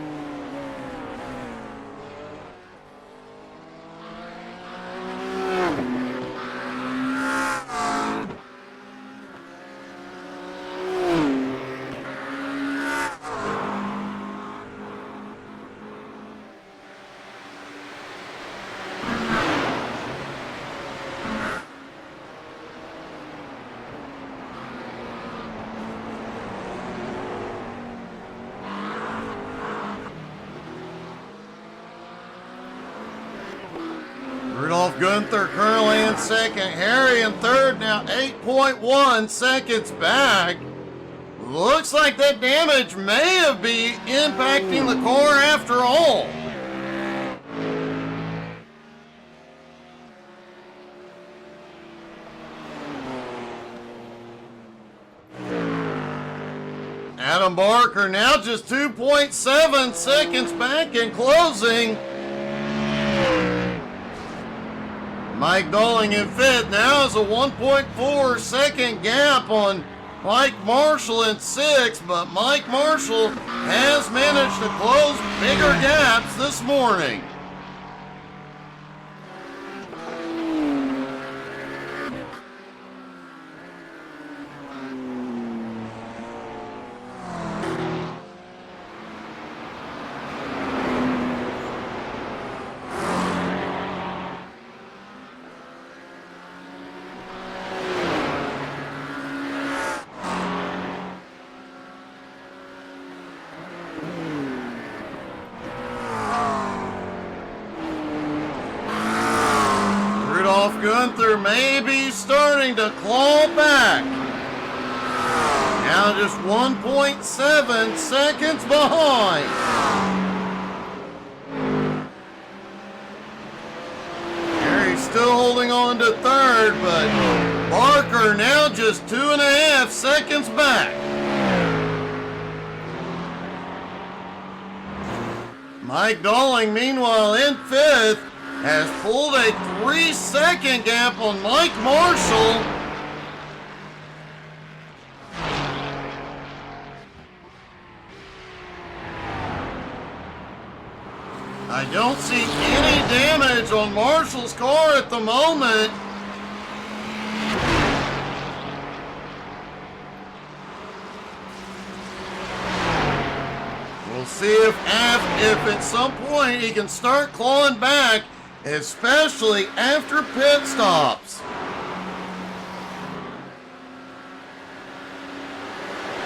Rudolph Gunther currently in 2nd. Harry in 3rd, now 8.1 seconds back. Looks like that damage may have been impacting the car after all. Adam Barker now just 2.7 seconds back in closing. Mike Dolling in 5th now is a 1.4 second gap on Mike Marshall in 6th, but Mike Marshall has managed to close bigger gaps this morning. Gunther may be starting to claw back. Now just 1.7 seconds behind. Harry's still holding on to 3rd, but Barker now just 2.5 seconds back. Mike Dolling, meanwhile, in 5th, has pulled a 3-second gap on Mike Marshall. I don't see any damage on Marshall's car at the moment. We'll see if at some point he can start clawing back, especially after pit stops.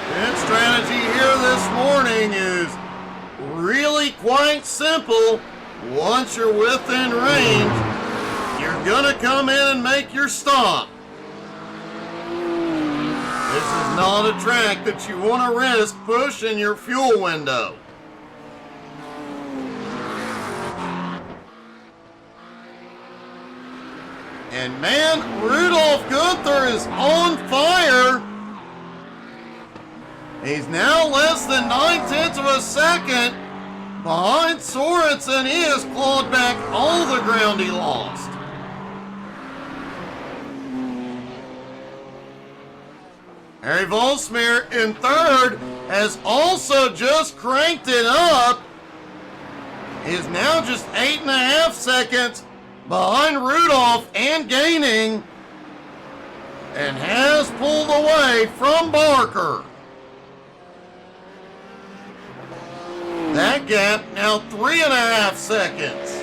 Pit strategy here this morning is really quite simple. Once you're within range, you're gonna come in and make your stop. This is not a track that you want to risk pushing your fuel window. And man, Rudolph Gunther is on fire. He's now less than 9/10 of a second behind Sorensen. He has clawed back all the ground he lost. Harry Volsmeer in third has also just cranked it up. He is now just 8.5 seconds behind Rudolph and gaining, and has pulled away from Barker. That gap now 3.5 seconds.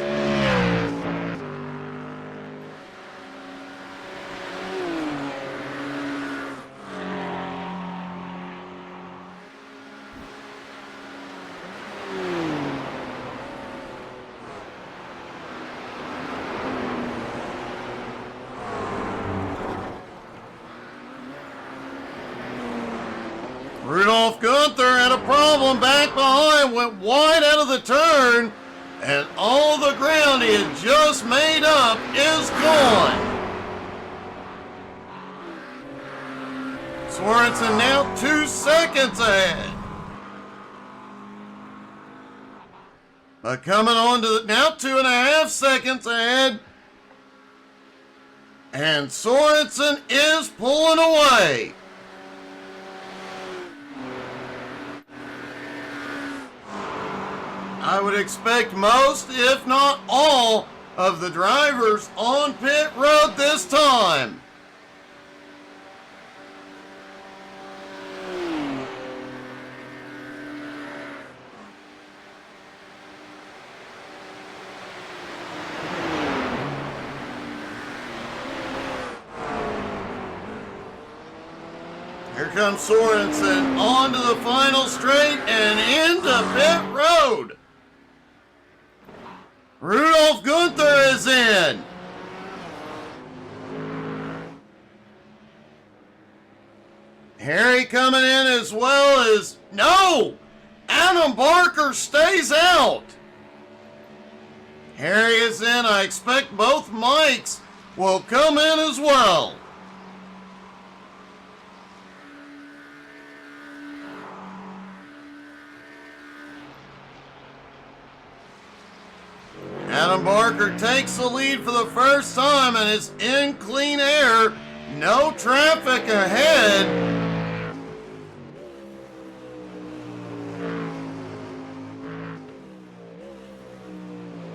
Rudolph Gunther had a problem back behind, went wide out of the turn, and all the ground he had just made up is gone. Sorensen now 2 seconds ahead. But coming on to now 2.5 seconds ahead, and Sorensen is pulling away. I would expect most, if not all, of the drivers on pit road this time. Here comes Sorensen onto the final straight and into pit road. Rudolph Gunther is in. Harry coming in as well as, no! Adam Barker stays out. Harry is in. I expect both Mikes will come in as well. Adam Barker takes the lead for the first time and is in clean air. No traffic ahead.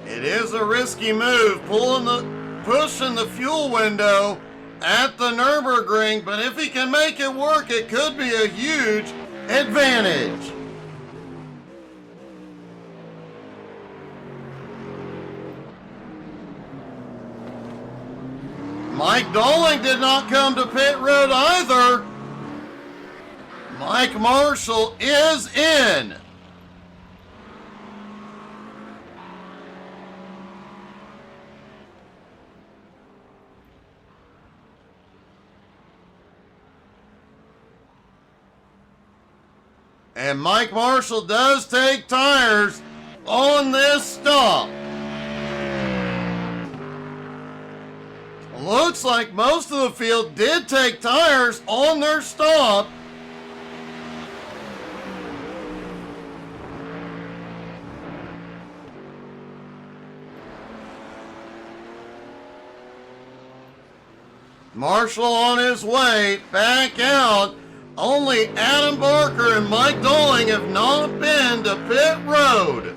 It is a risky move, pushing the fuel window at the Nürburgring, but if he can make it work, it could be a huge advantage. Mike Dolling did not come to pit road either. Mike Marshall is in. And Mike Marshall does take tires on this stop. Looks like most of the field did take tires on their stop. Marshall on his way back out. Only Adam Barker and Mike Dolling have not been to pit road.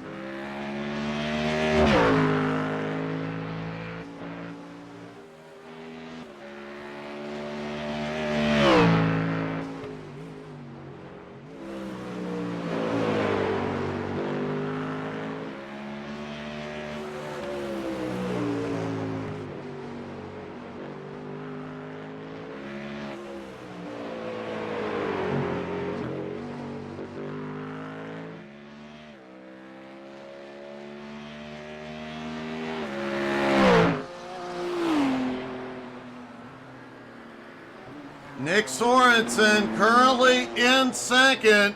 Nick Sorensen, currently in second,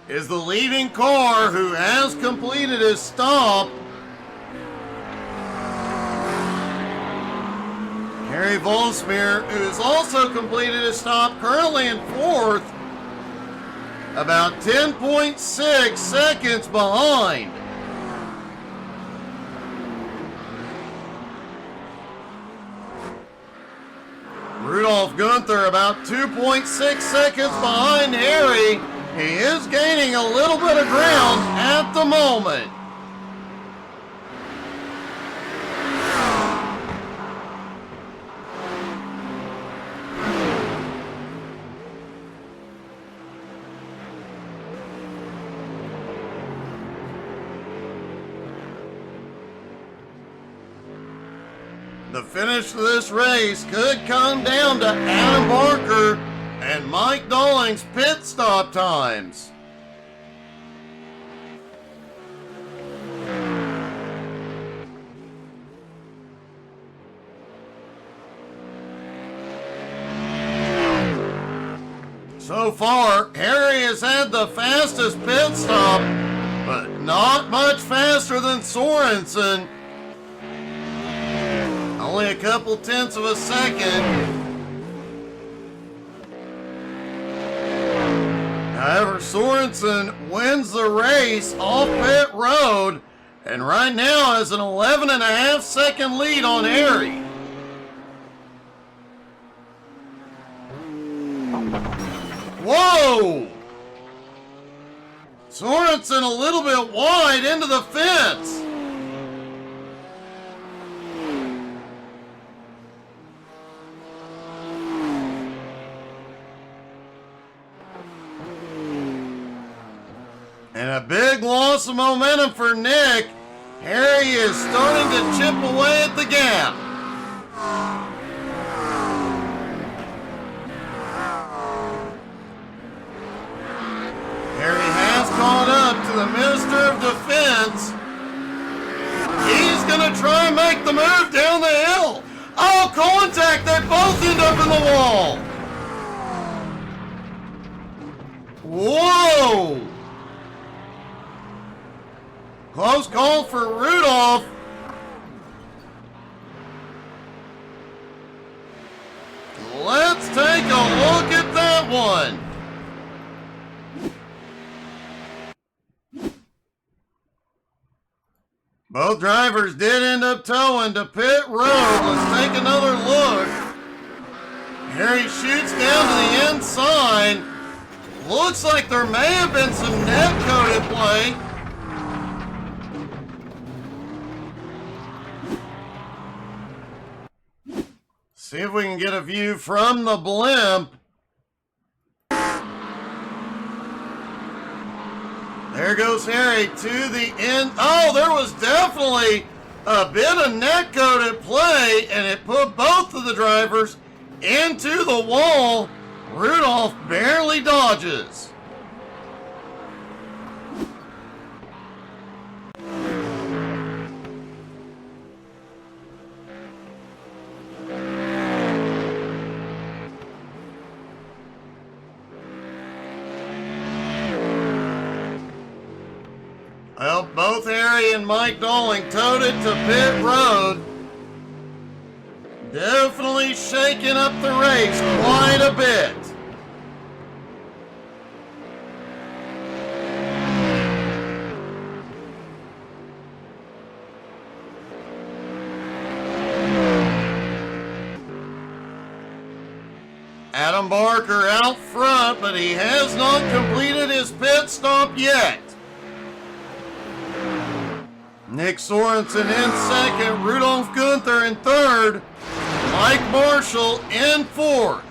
is the leading car who has completed his stop. Harry Volsmeer, who has also completed his stop, currently in fourth, about 10.6 seconds behind. Rudolph Gunther about 2.6 seconds behind Harry. He is gaining a little bit of ground at the moment. The finish of this race could come down to Adam Barker and Mike Dolling's pit stop times. So far, Harry has had the fastest pit stop, but not much faster than Sorensen. Only a couple tenths of a second. However, Sorensen wins the race off pit road and right now has an 11.5 second lead on Harry. Whoa! Sorensen a little bit wide into the fence. And a big loss of momentum for Nick. Harry is starting to chip away at the gap. Harry has caught up to the Minister of Defense. He's going to try and make the move down the hill. Oh, contact! They both end up in the wall. Whoa! Close call for Rudolph. Let's take a look at that one. Both drivers did end up towing to pit road. Let's take another look. Harry shoots down to the inside. Looks like there may have been some net-coated play. See if we can get a view from the blimp. There goes Harry to the end. Oh, there was definitely a bit of net-coated play, and it put both of the drivers into the wall. Rudolph barely dodges. Well, both Harry and Mike Dolling towed it to pit road. Definitely shaking up the race quite a bit. Adam Barker out front, but he has not completed his pit stop yet. Nick Sorensen in second, Rudolph Gunther in third, Mike Marshall in fourth.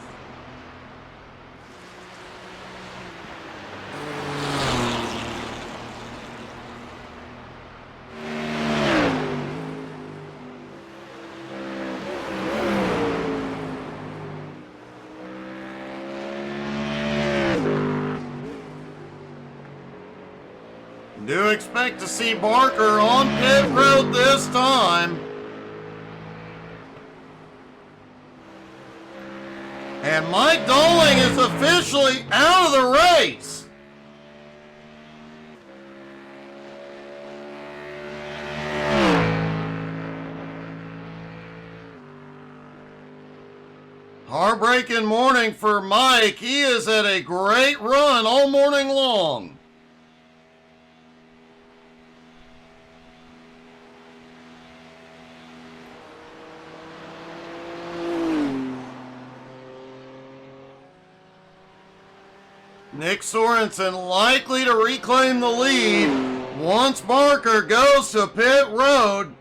Do expect to see Barker on pit road this time. And Mike Dolling is officially out of the race. Heartbreaking morning for Mike. He has had a great run all morning long. Nick Sorensen likely to reclaim the lead once Barker goes to pit road.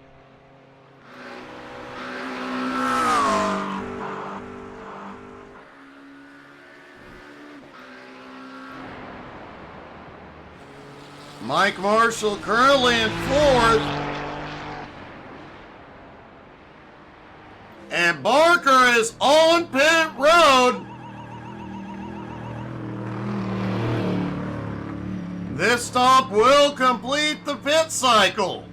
Mike Marshall currently in fourth. And Barker is on pit road. This stop will complete the pit cycle.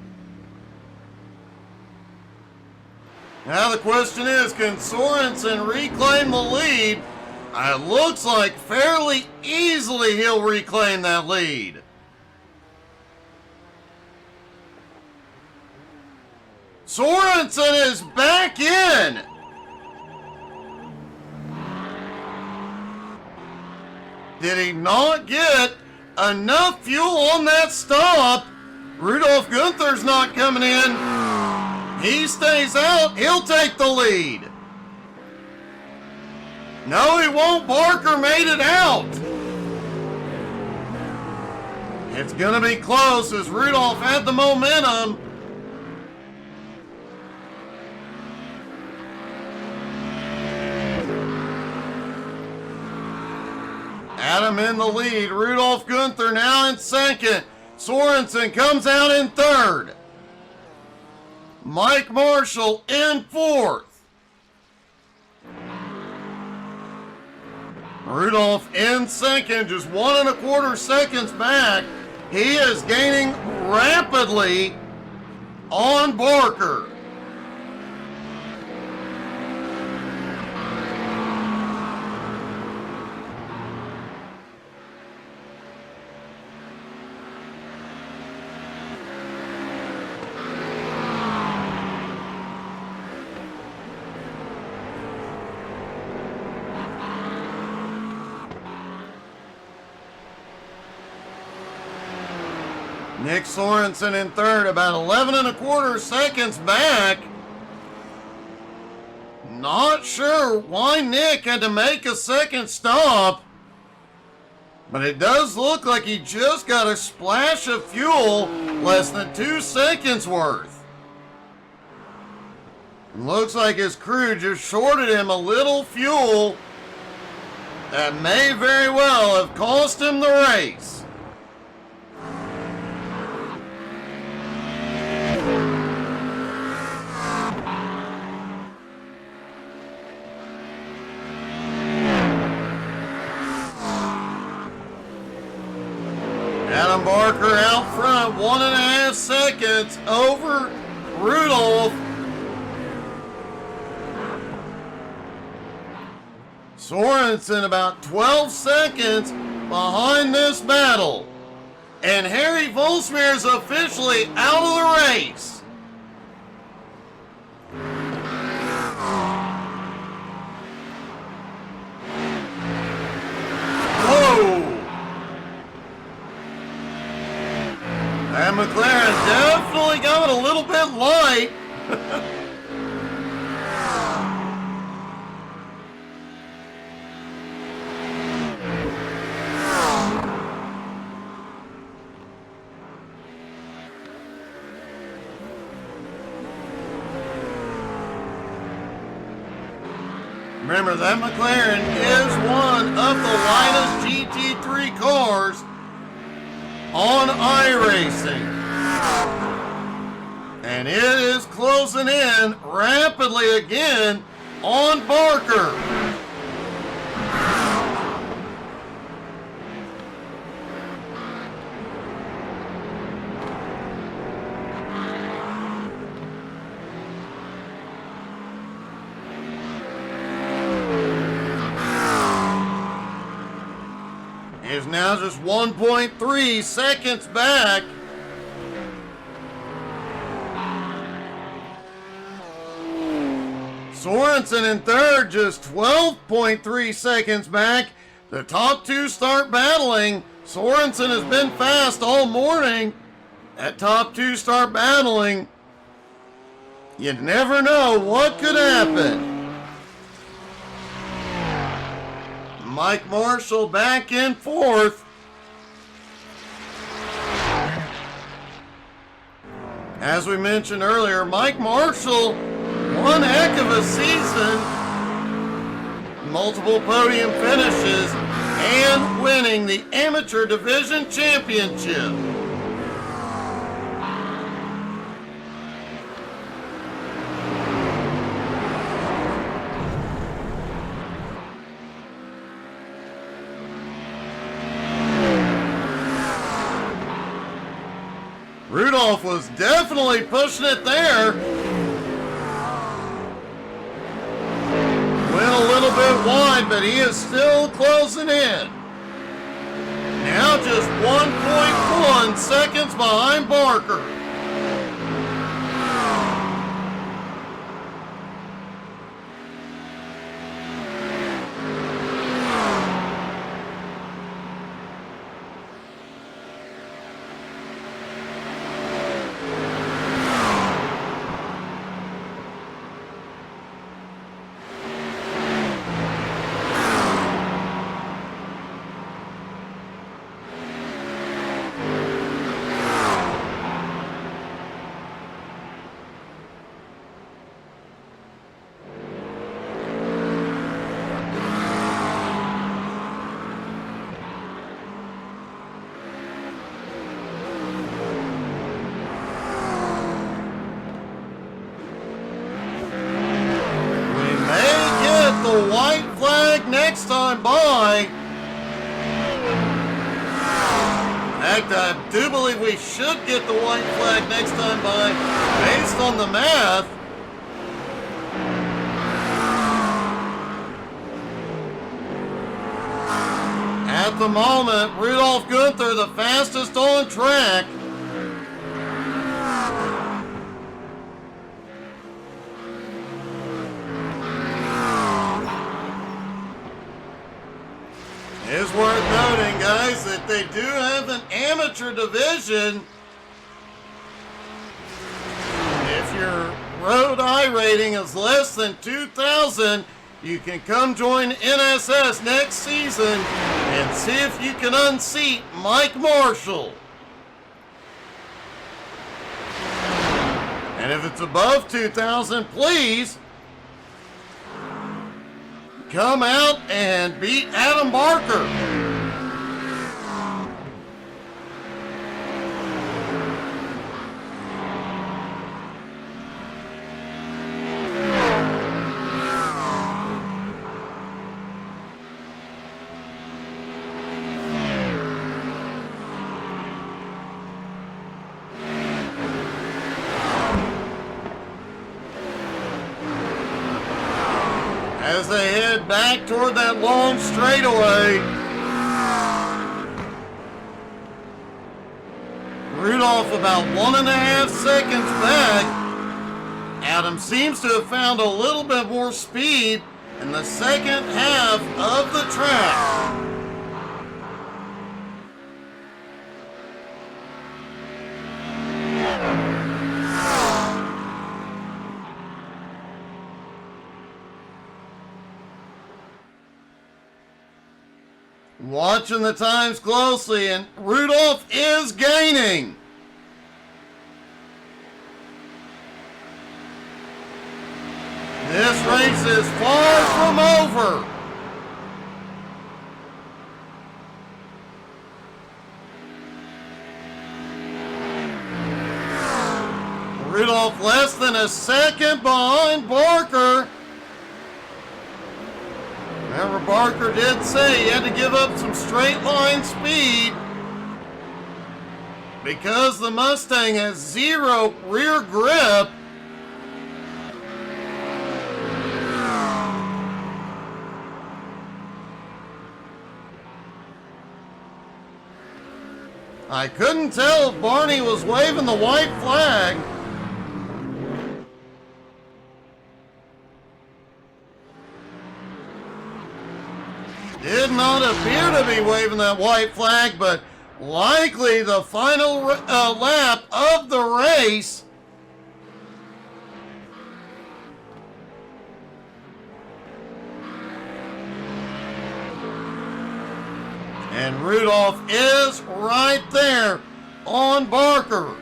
Now the question is, can Sorensen reclaim the lead? It looks like fairly easily he'll reclaim that lead. Sorensen is back in. Did he not get enough fuel on that stop? Rudolph Gunther's not coming in. He stays out. He'll take the lead. No, he won't. Barker made it out. It's going to be close as Rudolph had the momentum. Adam in the lead. Rudolph Gunther now in second. Sorensen comes out in third. Mike Marshall in fourth. Rudolph in second, just 1.25 seconds back. He is gaining rapidly on Barker. Nick Sorensen in third, about 11.25 seconds back. Not sure why Nick had to make a second stop, but it does look like he just got a splash of fuel, less than 2 seconds worth. Looks like his crew just shorted him a little fuel that may very well have cost him the race. Adam Barker out front, 1.5 seconds over Rudolph. Sorensen about 12 seconds behind this battle. And Harry Volsmeer is officially out of the race. Whoa! And McLaren definitely got a little bit light. Remember, that McLaren is one of the lightest GT3 cars on iRacing. And it is closing in rapidly again on Barker. is now just 1.3 seconds back. Sorensen in third, just 12.3 seconds back. The top two start battling. Sorensen has been fast all morning. That top two start battling. You never know what could happen. Mike Marshall back in fourth. As we mentioned earlier, Mike Marshall, one heck of a season. Multiple podium finishes and winning the Amateur Division Championship. Rudolph was definitely pushing it there. Went a little bit wide, but he is still closing in. Now just 1.1 seconds behind Barker. White flag next time by. In fact, I do believe we should get the white flag next time by based on the math. At the moment, Rudolph Gunther, the fastest on track. It's worth noting, guys, that they do have an amateur division. If your road iRating is less than 2,000, you can come join NSS next season and see if you can unseat Mike Marshall. And if it's above 2,000, please come out and beat Adam Barker. As they head back toward that long straightaway, Rudolph about 1.5 seconds back. Adam seems to have found a little bit more speed in the second half of the track. Watching the times closely, and Rudolph is gaining. This race is far from over. Rudolph less than a second behind Barker. Remember, Barker did say he had to give up some straight line speed because the Mustang has zero rear grip. I couldn't tell if Barney was waving the white flag. Did not appear to be waving that white flag, but likely the final lap of the race. And Rudolph is right there on Barker.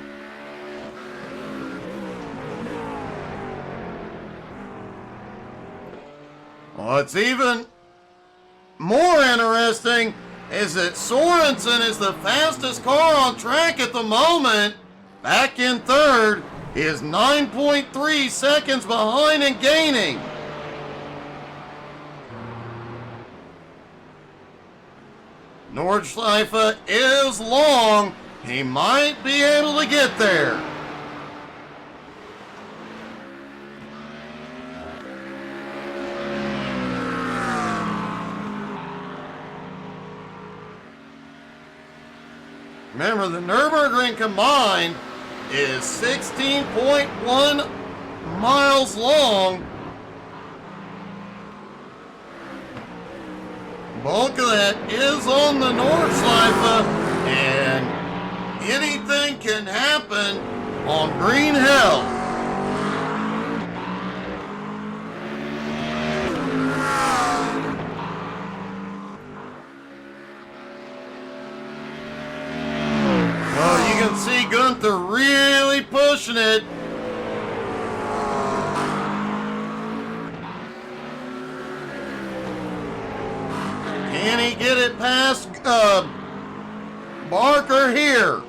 What's even more interesting is that Sorensen is the fastest car on track at the moment. Back in third, he is 9.3 seconds behind and gaining. Nordschleife is long. He might be able to get there. Remember, the Nürburgring combined is 16.1 miles long. Bulk of that is on the Nordschleife, and anything can happen on green hell. Well, you can see Gunther really pushing it. Can he get it past Barker here?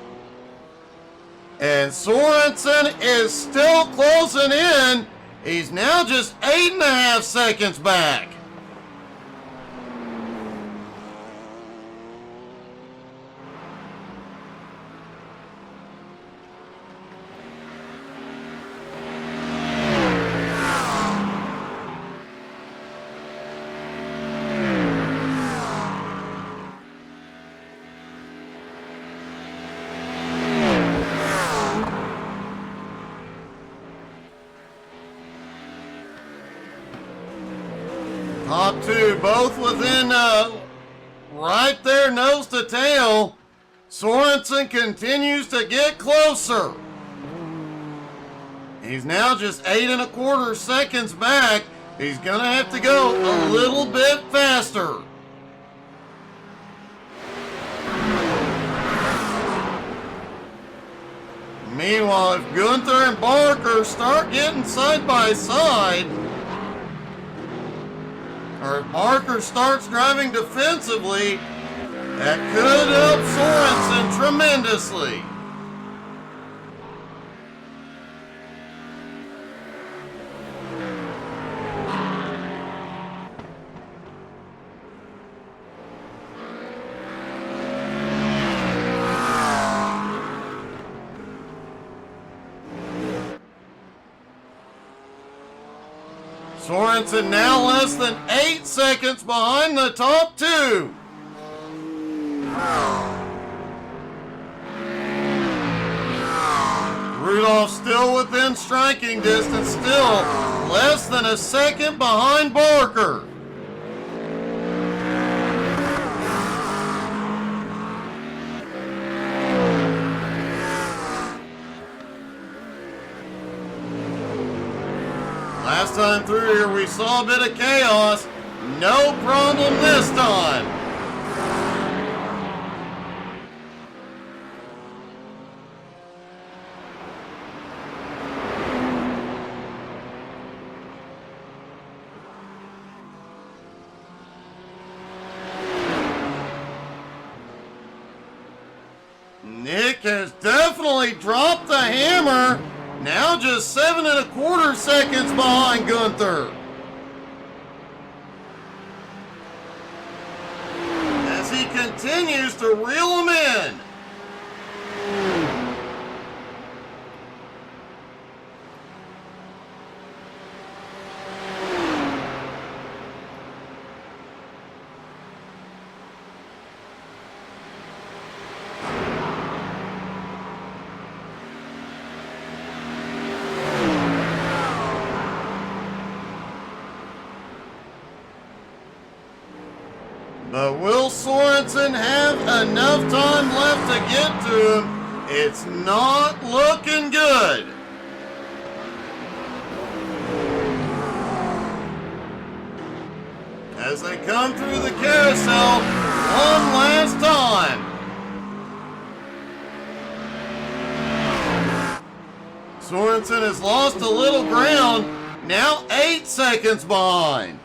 And Sorensen is still closing in. He's now just 8.5 seconds back. Top two, both within right there, nose to tail. Sorensen continues to get closer. He's now just 8.25 seconds back. He's gonna have to go a little bit faster. Meanwhile, if Gunther and Barker start getting side by side, or if Barker starts driving defensively, that could help Sorensen tremendously. Sorensen now less than 8 seconds behind the top two. Rudolph still within striking distance, still less than a second behind Barker. Last time through here, we saw a bit of chaos. No problem this time. Nick has definitely dropped the hammer. Now just 7.25 seconds behind Gunther. As he continues to reel him in. But will Sorensen have enough time left to get to him? It's not looking good. As they come through the carousel one last time. Sorensen has lost a little ground, now 8 seconds behind.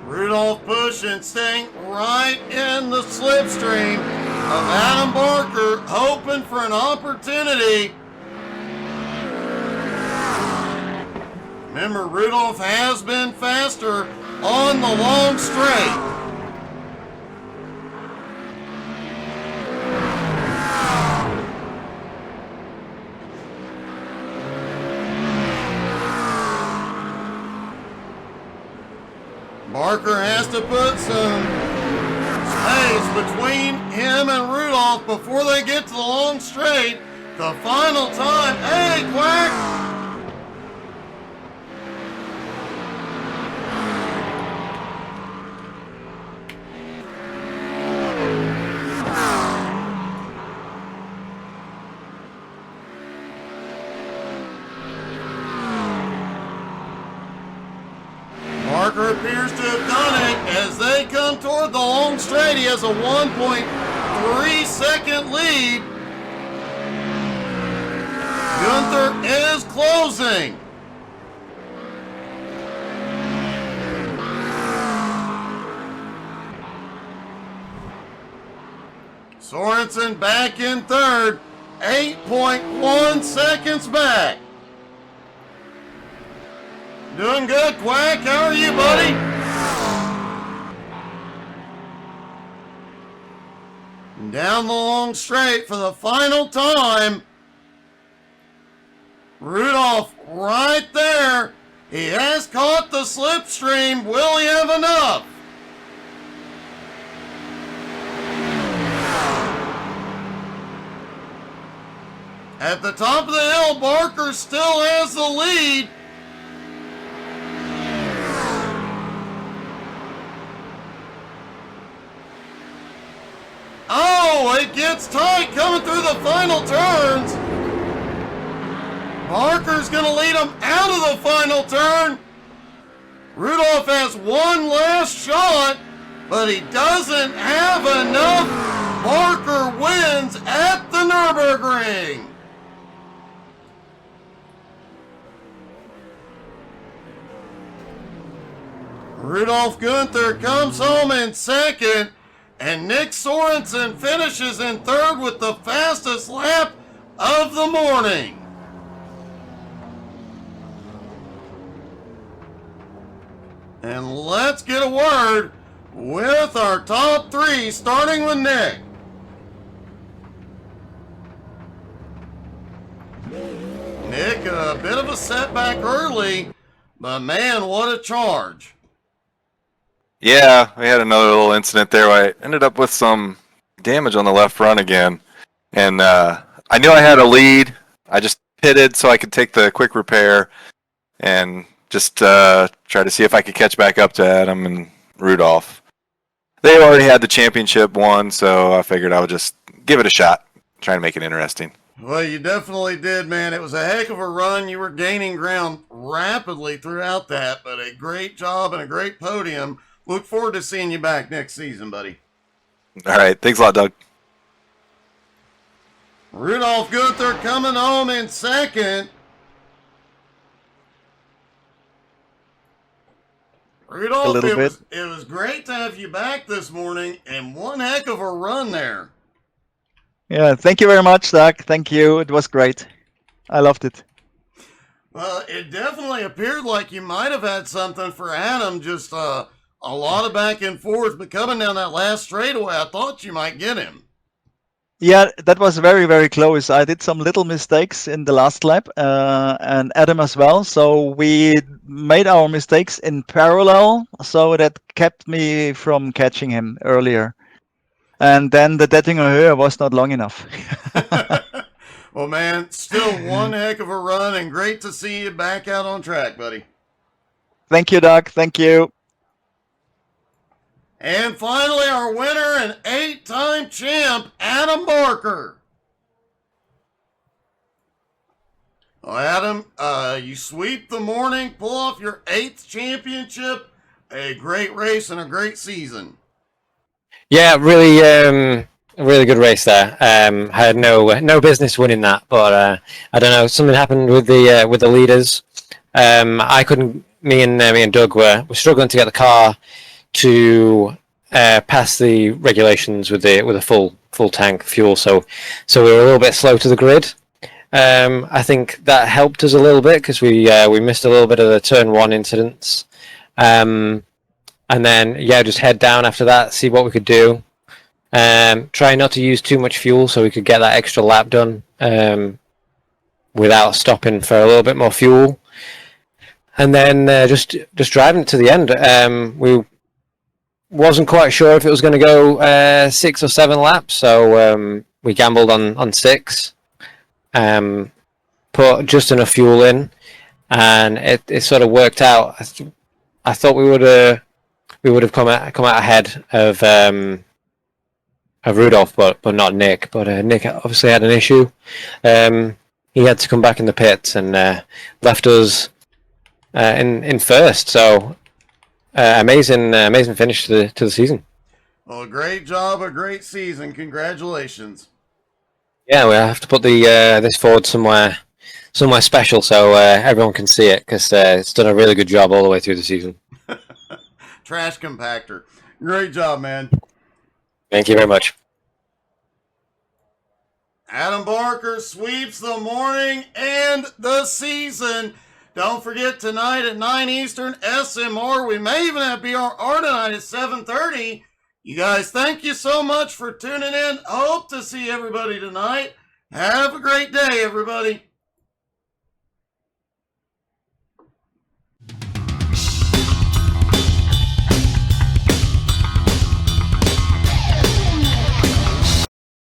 Rudolph pushing, staying right in the slipstream of Adam Barker, hoping for an opportunity. Remember, Rudolph has been faster on the long straight. Barker has to put some space between him and Rudolph before they get to the long straight. The final time. Hey, Quack! Barker appears to have done it as they come toward the long straight. He has a 1.3 second lead. Gunther is closing. Sorensen back in third, 8.1 seconds back. Doing good, Quack. How are you, buddy? Down the long straight for the final time. Rudolph right there. He has caught the slipstream. Will he have enough? At the top of the hill, Barker still has the lead. Oh, it gets tight coming through the final turns. Barker's going to lead him out of the final turn. Rudolph has one last shot, but he doesn't have enough. Barker wins at the Nürburgring. Rudolph Gunther comes home in second. And Nick Sorensen finishes in third with the fastest lap of the morning. And let's get a word with our top three, starting with Nick. Nick, a bit of a setback early, but man, what a charge.
Yeah, we had another little incident there. I ended up with some damage on the left front again. And I knew I had a lead. I just pitted so I could take the quick repair and just try to see if I could catch back up to Adam and Rudolph. They already had the championship won, so I figured I would just give it a shot, try to make it interesting.
Well, you definitely did, man. It was a heck of a run. You were gaining ground rapidly throughout that, but a great job and a great podium. Look forward to seeing you back next season, buddy.
All right. Thanks a lot, Doug.
Rudolph Gunther coming home in second. Rudolph, it was great to have you back this morning, and one heck of a run there.
Yeah, thank you very much, Doug. Thank you. It was great. I loved it.
Well, it definitely appeared like you might have had something for Adam, just a lot of back and forth, but coming down that last straightaway, I thought you might get him.
Yeah, that was very, very close. I did some little mistakes in the last lap, and Adam as well. So we made our mistakes in parallel, so that kept me from catching him earlier. and then the Dettinger Höhe was not long enough.
Well, man, still one heck of a run, and great to see you back out on track, buddy.
Thank you, Doug. Thank you.
And finally, our winner and 8-time champ, Adam Barker. Well, Adam, you sweep the morning, pull off your 8th championship. A great race and a great season.
Yeah, really good race there. Had no business winning that, but I don't know, something happened with the leaders. I couldn't. Me and Doug were struggling to get the car to pass the regulations with a full tank of fuel. So we were a little bit slow to the grid. I think that helped us a little bit because we missed a little bit of the turn 1 incidents. And then, just head down after that, see what we could do. Try not to use too much fuel so we could get that extra lap done without stopping for a little bit more fuel. And then just driving it to the end. We wasn't quite sure if it was going to go 6 or 7 laps, so we gambled on 6. Put just enough fuel in, and it sort of worked out. I thought we would have come out ahead of Rudolph, but not Nick. But Nick obviously had an issue. He had to come back in the pits and left us in first. So amazing finish to the season.
Well, great job, a great season. Congratulations.
Yeah, we have to put this forward somewhere special so everyone can see it, because it's done a really good job all the way through the season.
Trash compactor. Great job, man.
Thank you very much.
Adam Barker sweeps the morning and the season. Don't forget, tonight at 9 Eastern, SMR. We may even have BRR tonight at 7:30. You guys, thank you so much for tuning in. Hope to see everybody tonight. Have a great day, everybody.